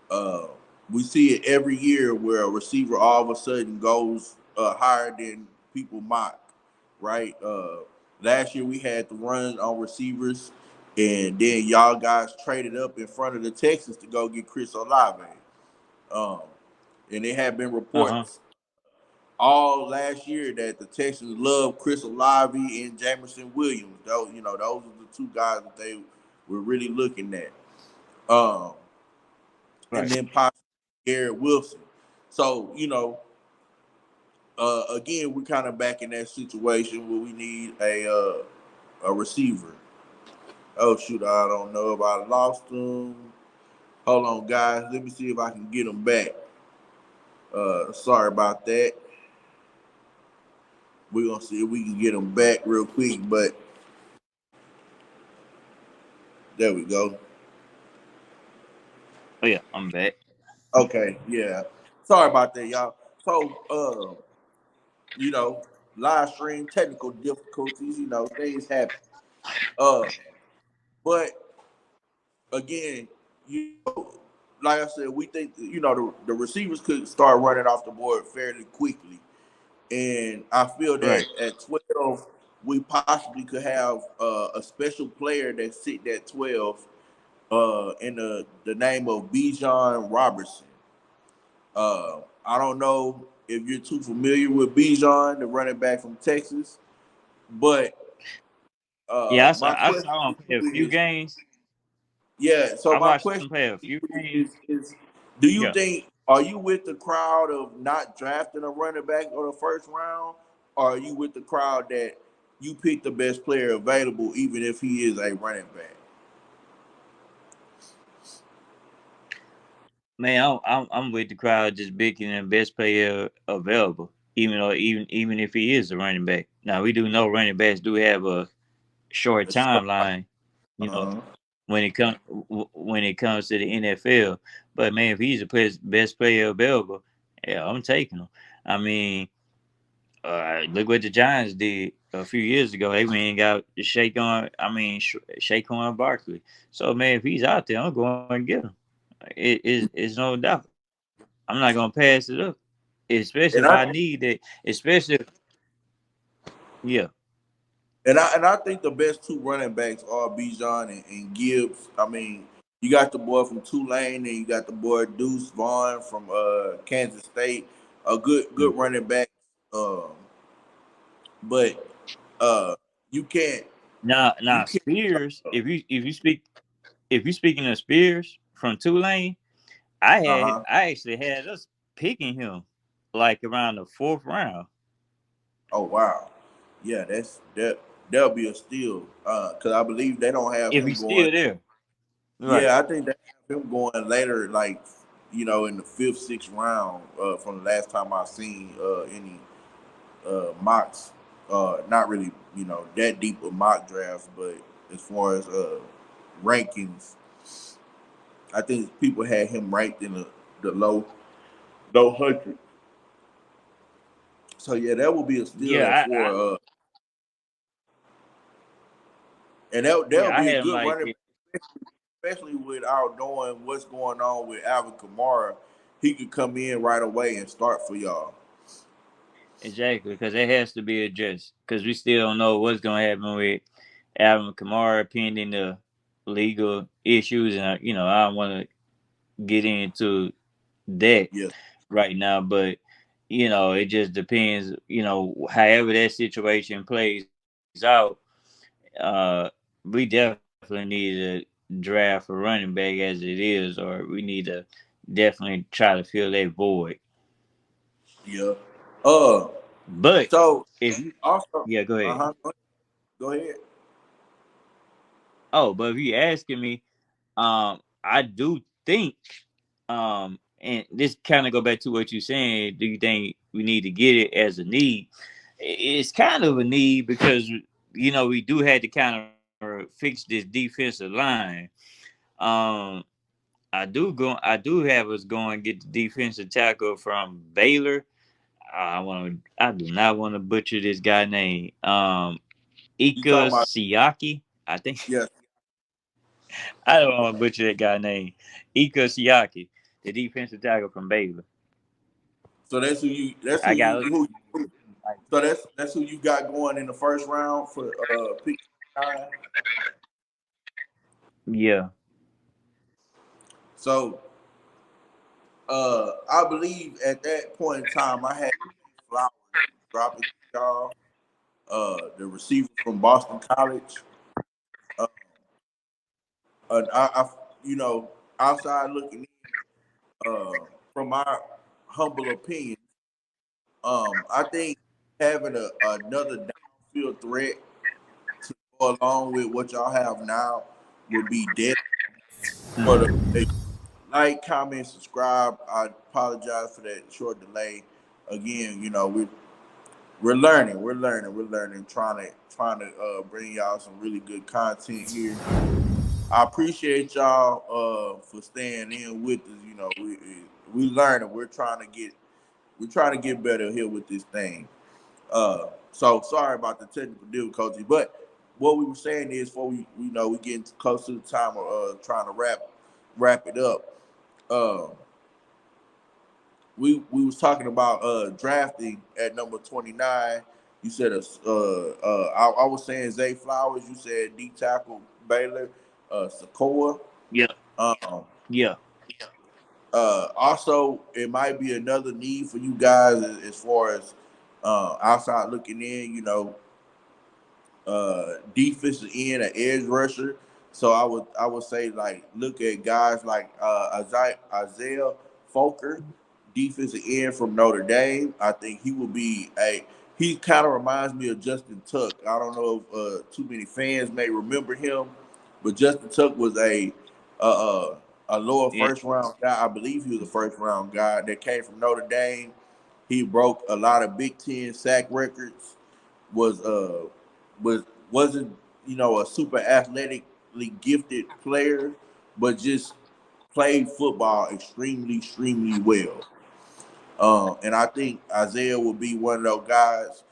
Uh, we see it every year where a receiver all of a sudden goes higher than people mock, right? Last year we had the run on receivers, and then y'all guys traded up in front of the Texans to go get Chris Olave. Um, and there have been Uh huh. reports all last year that the Texans love Chris Olave and Jameson Williams. Those are the two guys that they were really looking at. Um, and Right. then possibly Garrett Wilson. So, again, we're kind of back in that situation where we need a receiver. Oh shoot, I don't know if I lost him. Hold on, guys. Let me see if I can get him back. Sorry about that. We're gonna see if we can get him back real quick, but there we go. Oh yeah, I'm back. Okay, yeah. Sorry about that, y'all. So, you know, live stream technical difficulties. Things happen. Uh, but again, like I said, we think the receivers could start running off the board fairly quickly, and I feel that Right. at 12 we possibly could have a special player that's sitting at 12 in the name of Bijan Robertson. I don't know if you're too familiar with Bijan, the running back from Texas, but Yeah, my I question saw him to play a you few is, games. yeah. So I my watched question him play a to few you games. is, do you Yeah. think are you with the crowd of not drafting a running back on the first round, or are you with the crowd that you pick the best player available, even if he is a running back? Man, I'm with the crowd just picking the best player available, even if he is a running back. Now we do know running backs do have a short A short, timeline, you know, uh, when it comes to the NFL. But man, if he's the best player available, yeah, I'm taking him. I mean, look what the Giants did a few years ago. They went and got Shaquan Barkley. So man, if he's out there, I'm going to get him. It's no doubt. I'm not gonna pass it up, especially if and I I need it. Especially, yeah, and I think the best two running backs are Bijan and Gibbs. I mean, you got the boy from Tulane, and you got the boy Deuce Vaughn from Kansas State. A mm. good running back. Um, but uh, you can't you Now can't. Spears. If you speaking of Spears from Tulane, Uh-huh. I actually had us picking him like around the fourth round. Oh wow, yeah, that'll be a steal. Because I believe they don't have If him he's going. still there, right? Yeah, I think they have him going later, like in the fifth, sixth round. From the last time I seen any mocks. not really, that deep with mock drafts, but as far as rankings, I think people had him ranked in the low hundred. So yeah, that would be a steal at Yeah, four. And that would yeah, I be a had him good like running, especially without knowing what's going on with Alvin Kamara. He could come in right away and start for y'all. exactly because it has to be addressed because we still don't know what's going to happen with Alvin Kamara pending the legal issues, and I don't want to get into that Yeah, right now, but it just depends. However that situation plays out, uh, we definitely need to draft a running back as it is, or we need to definitely try to fill that void. yeah. Uh, But so if you, also, yeah, go ahead. go ahead. Oh, but if you asking me, I do think, and this kind of go back to what you're saying. Do you think we need to get it as a need? It's kind of a need because we do have to kind of fix this defensive line. Um, I do have us going get the defensive tackle from Baylor. I do not want to butcher this guy name. You Ika talking about? Siaki. I think Yes. I don't want to butcher that guy name. Ika Siaki, the defensive tackle from Baylor. So that's who you. That's I who got you. other Who? names. So that's who you got going in the first round for pick 9. Yeah. So I believe at that point in time I had Flowers dropping y'all. The receiver from Boston College. Uh, I you know outside looking in, from my humble opinion, I think having another downfield threat to go along with what y'all have now would be dead for the. Mhm. Like, comment, subscribe. I apologize for that short delay. Again, we're learning, trying to bring y'all some really good content here. I appreciate y'all for staying in with us. We learning. We're trying to get better here with this thing. So sorry about the technical difficulties, but what we were saying is, before we getting close to the time of trying to wrap it up. Uh, we was talking about drafting at number 29. You said I was saying Zay Flowers. You said D tackle Baylor, Sokoa. Yeah. Um, Yeah. Also, it might be another need for you guys as far as outside looking in. Defensive end, an edge rusher. So I would say, like, look at guys like Isaiah Folker, defensive end from Notre Dame. I think he will be a. He kind of reminds me of Justin Tuck. I don't know if too many fans may remember him, but Justin Tuck was a lower Yeah. first round guy. I believe he was a first round guy that came from Notre Dame. He broke a lot of Big Ten sack records. Was was wasn't a super athletically gifted player, but just played football extremely well. And I think Isaiah will be one of those guys.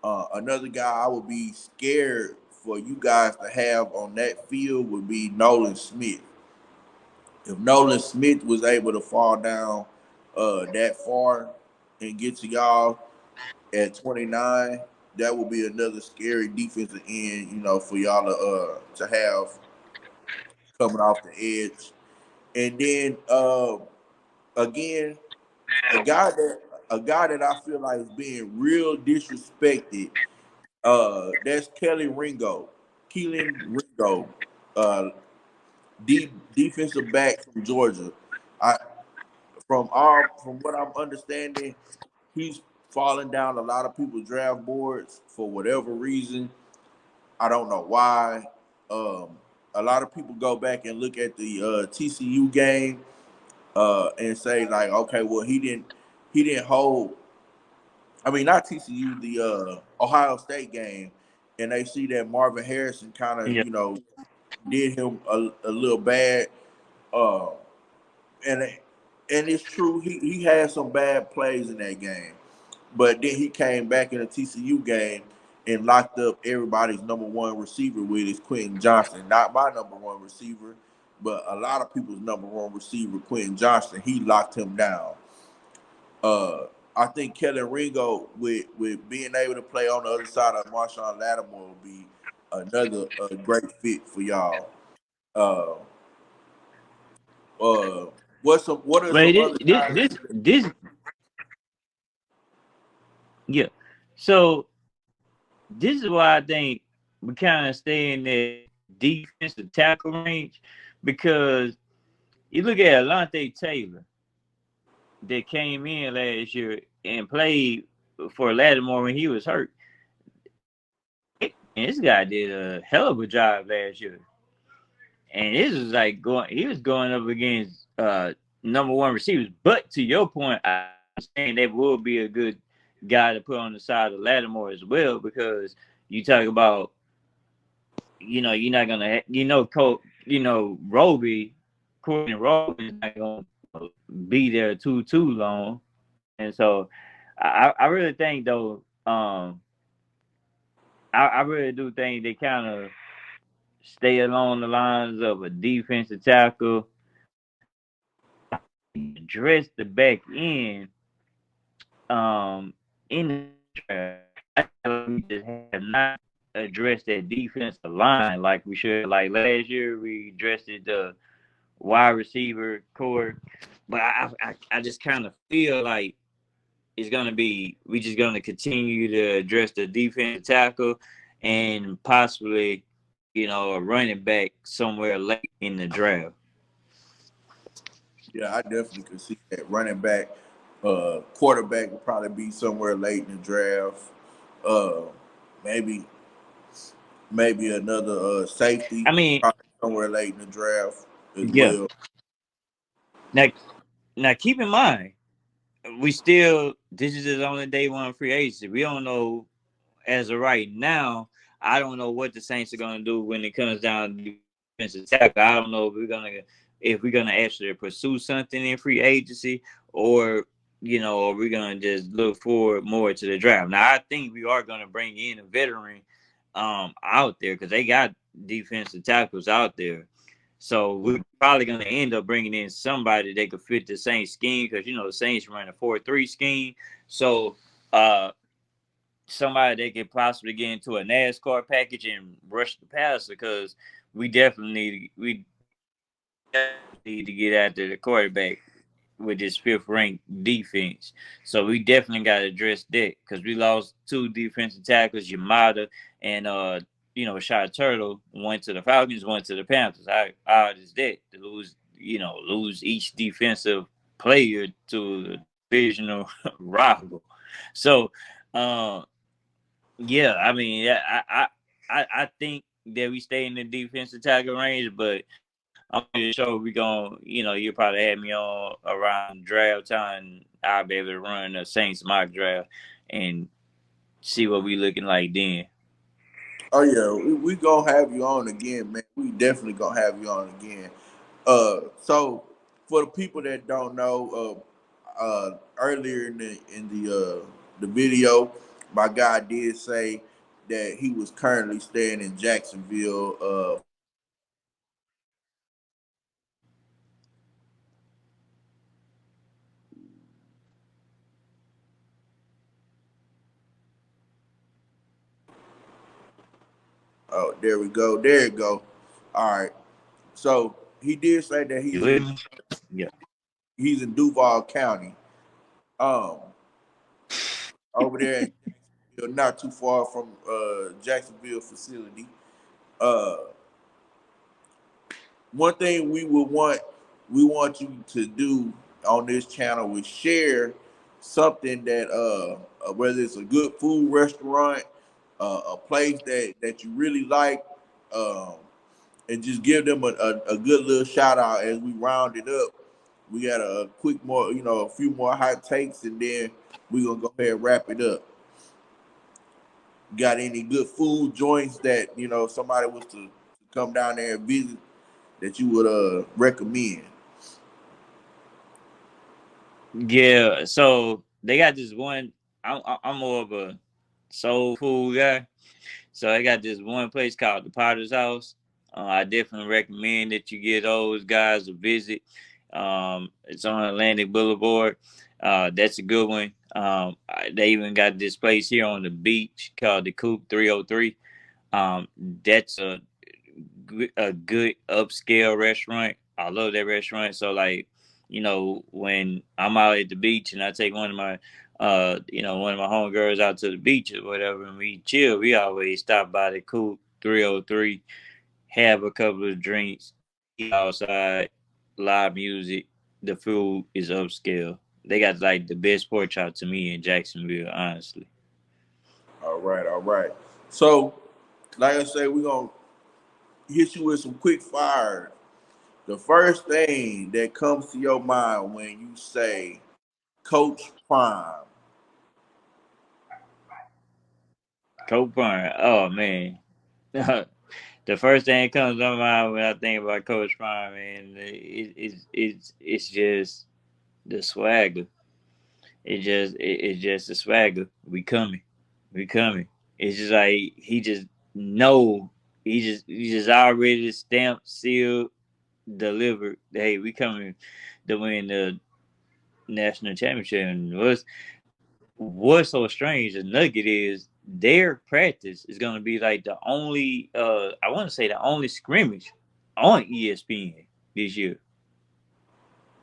Another guy I would be scared for you guys to have on that field would be Nolan Smith. If Nolan Smith was able to fall down that far and get to y'all at 29, that would be another scary defensive end, for y'all to have coming off the edge. And then again, a guy that a guy that I feel like is being real disrespected. That's Keelan Ringo, uh, defensive back from Georgia. I from what I'm understanding, he's falling down a lot of people's draft boards for whatever reason. I don't know why. Um, a lot of people go back and look at the TCU game and say, like, okay, well, he didn't hold I mean, not TCU, the Ohio State game, and they see that Marvin Harrison kind of, Yeah. did him a little bad. Uh, and it's true, he had some bad plays in that game, but then he came back in the TCU game and locked up everybody's number one receiver with his Quentin Johnston. Not my number one receiver, but a lot of people's number one receiver, Quentin Johnston. He locked him down. Uh, I think Kellen Ringo with being able to play on the other side of Marshawn Lattimore will be another great fit for y'all. Uh, uh, what are But some other guys? this yeah. So this is why I think we kind of stay in that defensive tackle range because you look at Alante Taylor that came in last year and played for Lattimore when he was hurt. And this guy did a hell of a job last year. And this was like he was going up against number one receivers. But to your point, I'm saying that would be a good guy to put on the side of Lattimore as well because you talk about, you're not gonna, Roby, Courtney Roby is not gonna be there too long, and so I really think though, I really do think they kind of stay along the lines of a defensive tackle, address the back end, in the draft. I feel like we just have not addressed that defensive line like we should. Like last year, we addressed it, the wide receiver core, but I just kind of feel like it's gonna be we just gonna continue to address the defensive tackle and possibly a running back somewhere late in the draft. Yeah, I definitely could see that running back, quarterback would probably be somewhere late in the draft. Uh, maybe another safety I mean, probably somewhere late in the draft as yeah. well. Now, now keep in mind, we still this is his only day one free agency. We don't know as of right now. I don't know what the Saints are gonna do when it comes down to defensive tackle. I don't know if we're gonna actually pursue something in free agency or or we're gonna just look forward more to the draft. Now I think we are gonna bring in a veteran out there because they got defensive tackles out there. So we're probably going to end up bringing in somebody that could fit the Saints scheme because the Saints run a 4-3 scheme. So uh, somebody that could possibly get into a NASCAR package and rush the passer because we definitely need to get after the quarterback with this fifth ranked defense. So we definitely got to address that because we lost two defensive tackles, Yamada and Shot Turtle, went to the Falcons, went to the Panthers. How odd is that to lose each defensive player to a divisional rival? So uh, yeah, I mean, I think that we stay in the defensive tackle range, but I'm pretty sure we gonna, you'll probably have me on around draft time. I'll be able to run a Saints mock draft and see what we looking like then. Oh yeah, we gonna have you on again, man. We definitely gonna have you on again. So for the people that don't know, earlier in the video, my guy did say that he was currently staying in Jacksonville. Oh, there we go. There you go. All right. So he did say that You with me? Yeah. he's in Duval County, um, over there in Jacksonville, not too far from Jacksonville facility. Uh, One thing we want you to do on this channel is share something that whether it's a good food restaurant, a place that you really like, um, and just give them a good little shout out as we round it up. We got a quick more, a few more hot takes, and then we gonna go ahead and wrap it up. Got any good food joints that if somebody was to come down there and visit that you would recommend? Yeah, so they got this one. I'm more of a soul food guy, so I got this one place called the Potter's House. I definitely recommend that you get those guys a visit. It's on Atlantic Boulevard. That's a good one. They even got this place here on the beach called the Coop 303. Um, that's a good upscale restaurant. I love that restaurant. So like, when I'm out at the beach and I take one of my homegirls out to the beach or whatever, and we chill, we always stop by the Coop 303, have a couple of drinks, eat outside, live music. The food is upscale. They got like the best pork chop to me in Jacksonville, honestly. All right, all right. So, like I say, we're gonna hit you with some quick fire. The first thing that comes to your mind when you say Coach Prime. Coke Burn. Oh man. The first thing that comes to my mind when I think about Coach Prime, man, it's just the swagger. It's just the swagger. We coming. It's just like he just know he just already stamped, sealed, delivered. Hey, we coming to win the national championship. And what's so strange? The nugget is their practice is going to be like the only, I want to say the only scrimmage on ESPN this year.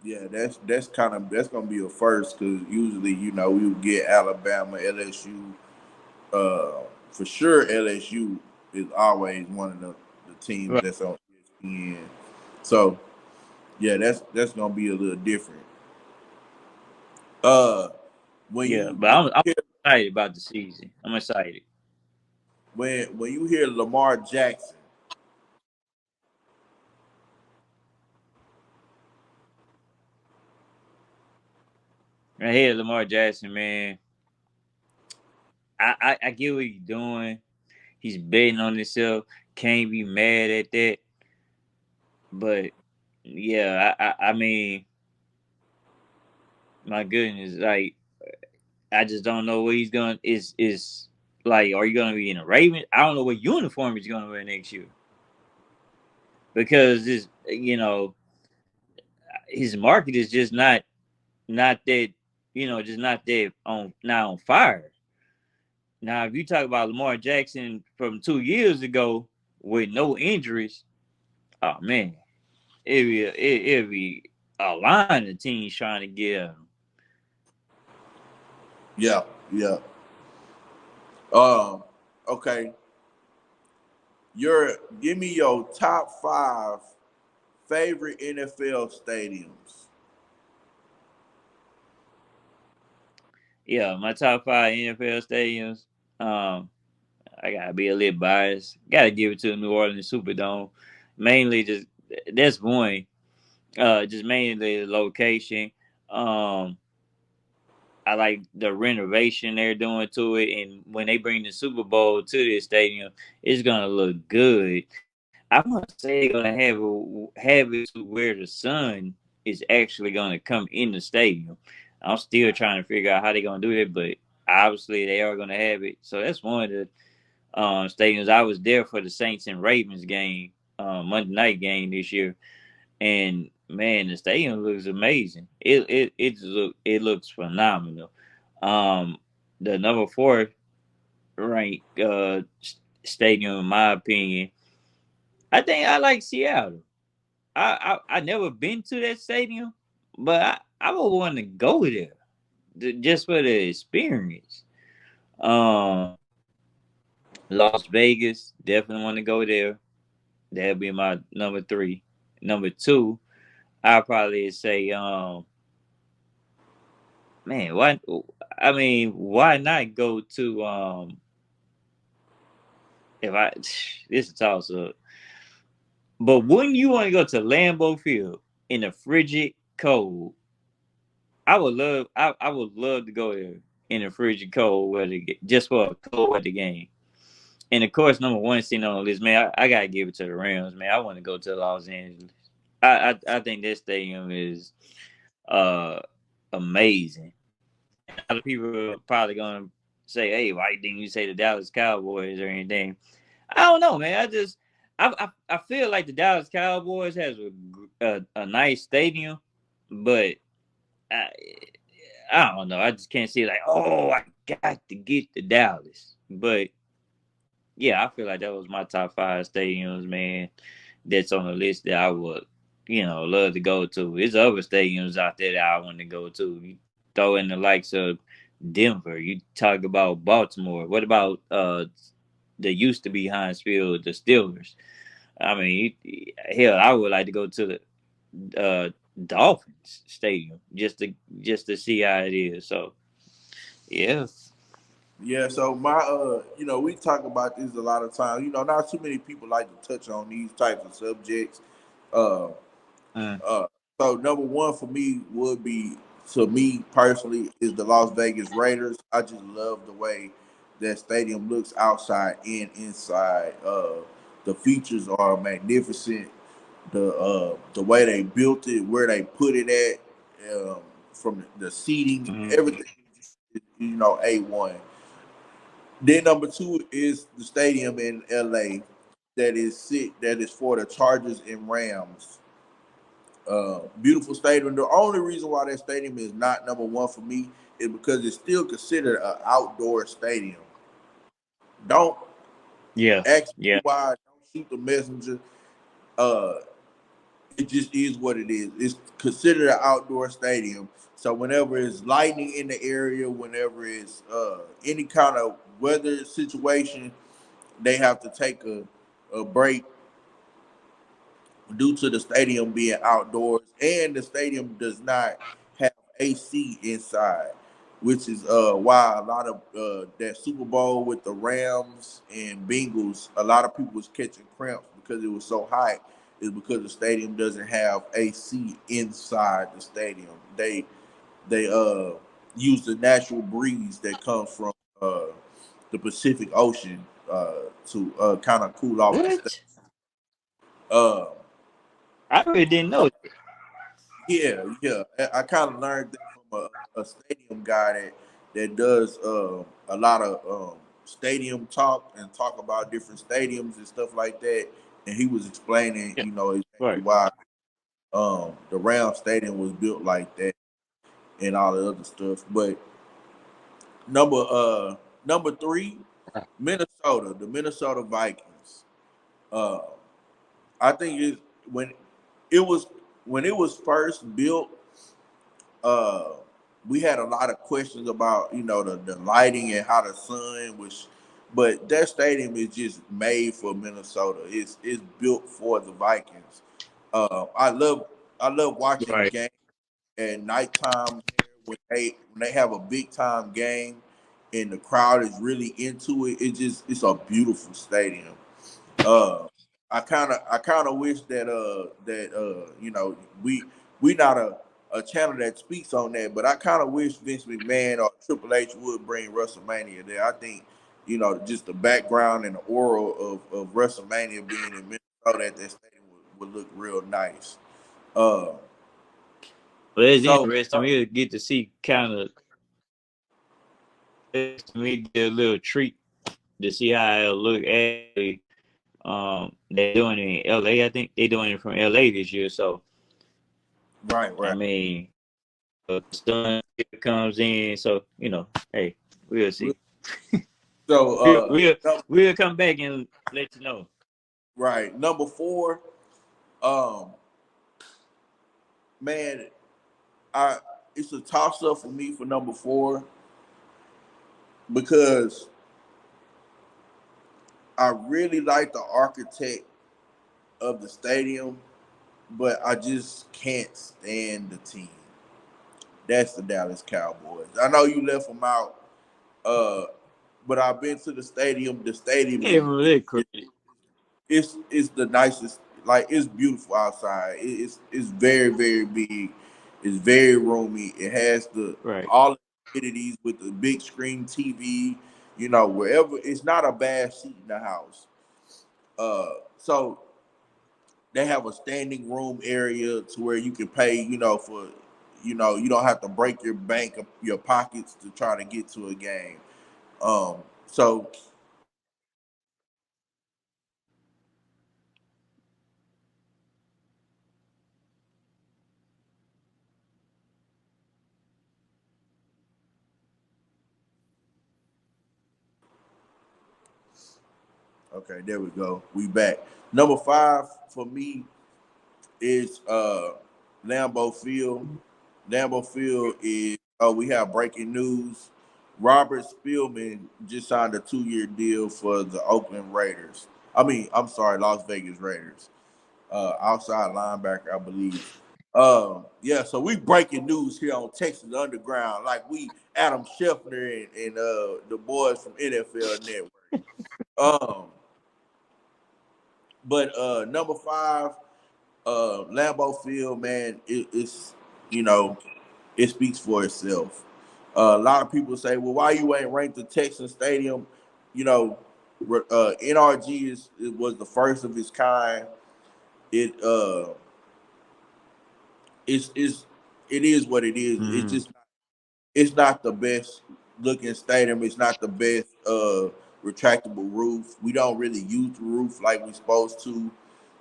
Yeah, that's gonna be a first because usually we would get Alabama, LSU, for sure. LSU is always one of the teams Right. that's on ESPN. So yeah, that's gonna be a little different. Uh, when Yeah, you but I'm excited about the season. I'm excited. when you hear Lamar Jackson, Right here, Lamar Jackson, man. I get what he's doing. He's betting on himself. Can't be mad at that. But yeah, I mean, my goodness, like I just don't know what he's gonna is like. Are you gonna be in a Raven? I don't know what uniform he's gonna wear next year because this, his market is just not that, just not on fire. Now, if you talk about Lamar Jackson from 2 years ago with no injuries, oh man, it'd be a line of teams trying to get him. yeah, yeah. Um, okay, give me your top five favorite NFL stadiums. Yeah, my top five NFL stadiums. Um, I gotta be a little biased. Gotta give it to the New Orleans Superdome. Mainly just that's one. Just mainly the location. Um, I like the renovation they're doing to it, and when they bring the Super Bowl to this stadium, it's gonna look good. I want to say they're gonna have it to where the sun is actually gonna come in the stadium. I'm still trying to figure out how they're gonna do that, but obviously they are gonna have it. So that's one of the stadiums. I was there for the Saints and Ravens game, Monday night game this year, and man, the stadium looks amazing. It looks phenomenal. Um, the number four ranked stadium, in my opinion, I think I like Seattle. I never been to that stadium, but I would want to go there just for the experience. Um, Las Vegas, definitely want to go there. That'll be my number three. Number two, I'll probably say, man, why? I mean, why not go to if I this is toss up. But wouldn't you want to go to Lambeau Field in the frigid? cold, I would love to go there in the frigid cold weather just for a cold weather game. And of course, number one sitting on the list, man, I gotta give it to the Rams, man. I want to go to Los Angeles. I think that stadium is uh amazing. And a lot of people are probably gonna say, "Hey, why didn't you say the Dallas Cowboys or anything?" I don't know, man. I feel like the Dallas Cowboys has a nice stadium, but I I don't know. I just can't see like, oh, I got to get to Dallas. But yeah, I feel like that was my top five stadiums, man. That's on the list that I would, love to go to. There's other stadiums out there that I want to go to. You throw in the likes of Denver. You talk about Baltimore. What about the used to be Heinz Field, the Steelers? I mean, hell, I would like to go to the Dolphins Stadium just to see how it is. So yeah. Yeah, so my we talk about this a lot of times. Not too many people like to touch on these types of subjects. Uh, Mm. uh, so number one for me would be, to me personally, is the Las Vegas Raiders. I just love the way that stadium looks outside and inside. The features are magnificent. The way they built it, where they put it at, from the seating, Mm. everything, A1. Then number two is the stadium in LA that is for the Chargers and Rams. Beautiful stadium. The only reason why that stadium is not number one for me is because it's still considered an outdoor stadium. Don't Yeah. ask me Yeah. why. Don't shoot the messenger. Uh, it just is what it is. It's considered an outdoor stadium. So whenever it's lightning in the area, whenever it's any kind of weather situation, they have to take a break due to the stadium being outdoors, and the stadium does not have AC inside, which is why a lot of that Super Bowl with the Rams and Bengals, a lot of people was catching cramps because it was so hot. Is because the stadium doesn't have AC inside the stadium. They use the natural breeze that comes from the Pacific Ocean to kind of cool off the stadium. What? Uh, I really didn't know. Yeah, yeah. I kind of learned that from a stadium guy that does a lot of stadium talk and talk about different stadiums and stuff like that. And he was explaining, Yeah. exactly Right. why the Round Stadium was built like that and all the other stuff. But number uh number three, Minnesota, the Minnesota Vikings. Uh, I think when it was when it was first built, uh we had a lot of questions about the lighting and how the sun was, but that stadium is just made for Minnesota. It's built for the Vikings. I love watching Right. games at nighttime there when they have a big time game and the crowd is really into it. It's a beautiful stadium. uh I kind of wish that we not a channel that speaks on that, but I kind of wish Vince McMahon or Triple H would bring WrestleMania there. I think just the background and the aura of WrestleMania being in Minnesota at that stadium would look real nice. Uh, But it's so interesting. We'll get to see kind of we get a little treat to see how it'll look. Actually, they're doing it in LA. I think they're doing it from LA this year. So right, I right. mean, the sun comes in. So hey, we'll see. So We'll we'll, we'll come back and let you know. right, number four, um, man, I it's a toss up for me for number four because I really like the architect of the stadium, but I just can't stand the team. That's the Dallas Cowboys. I know you left them out, uh, but I've been to the stadium. The stadium Give them a little credit. it's the nicest. Like, it's beautiful outside. It's very very big. It's very roomy. It has the Right. all the amenities with the big screen TV. You know, wherever it's not a bad seat in the house. So they have a standing room area to where you can pay. You know, for you don't have to break your bank your pockets to try to get to a game. So okay, there we go. We back. Number five for me is Lambeau Field. Lambeau Field is we have breaking news. Robert Spielman just signed a 2-year deal for the Oakland Raiders. I'm sorry, Las Vegas Raiders. Outside linebacker, I believe. Yeah, so we breaking news here on Texas Underground, like we Adam Scheffner and the boys from NFL Network. Um, but number five, Lambeau Field, man, it's you know it speaks for itself. A lot of people say, well, why you ain't ranked the Texas Stadium? You know, NRG it was the first of its kind. It is it is what it is. Mm-hmm. It's not the best looking stadium. It's not the best retractable roof. We don't really use the roof like we're supposed to.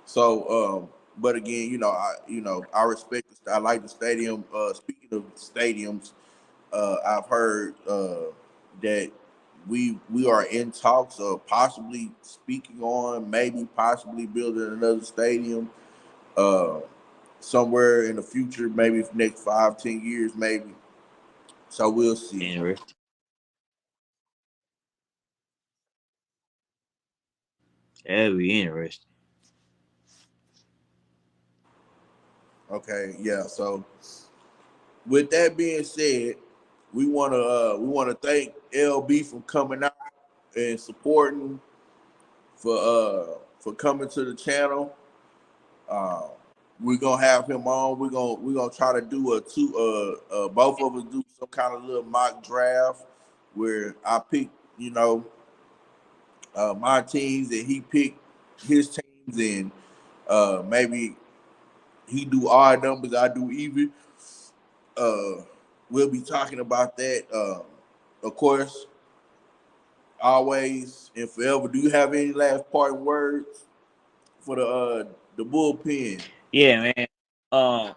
So, but again, I respect. I like the stadium. Speaking of stadiums, I've heard that we are in talks of possibly speaking on maybe possibly building another stadium uh, somewhere in the future, maybe next 5, 10 years, maybe. So we'll see. Interesting. That'd be interesting. Okay, yeah. So with that being said, we wanna thank LB for coming out and supporting for coming to the channel. Uh, we're gonna have him on. We're gonna try to do a two both of us do some kind of little mock draft where I pick you know my teams and he pick his teams and maybe he do odd numbers, I do even. Uh, we'll be talking about that. Of course, always and forever. Do you have any last parting words for the bullpen? Yeah, man. Um,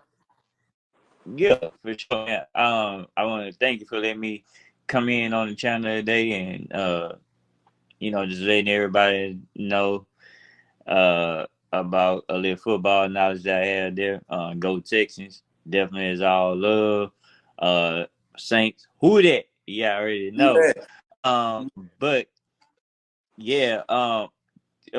yeah, for sure. Yeah. I want to thank you for letting me come in on the channel today and just letting everybody know about a little football knowledge that I had there. Go Texans. Definitely is all love. Uh, Saints. Who that? Yeah, I already Who know. that? Um, but yeah, a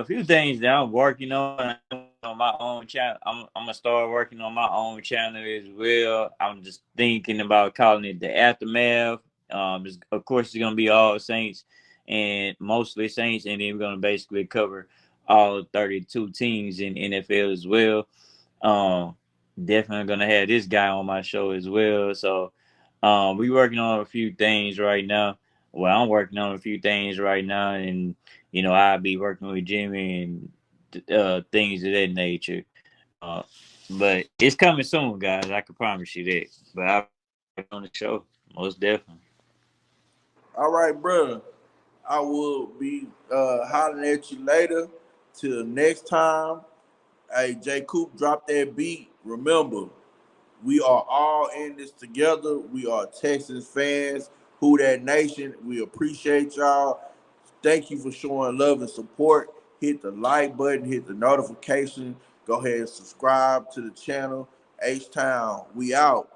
few things that I'm working on my own channel. I'm gonna start working on my own channel as well. I'm just thinking about calling it the aftermath. Of course, it's gonna be all Saints and mostly Saints, and then we're gonna basically cover all 32 teams in NFL as well. Um, Definitely gonna have this guy on my show as well. So, we working on a few things right now. Well, I'm working on a few things right now, and I'll be working with Jimmy and things of that nature. Uh, but it's coming soon, guys. I can promise you that. But I'll be on the show most definitely. All right, brother. I will be hollering at you later. Till next time. Hey, J. Coop, drop that beat. Remember, we are all in this together. We are Texas fans. Who that nation? We appreciate y'all. Thank you for showing love and support. Hit the like button, hit the notification. Go ahead and subscribe to the channel. H Town, we out.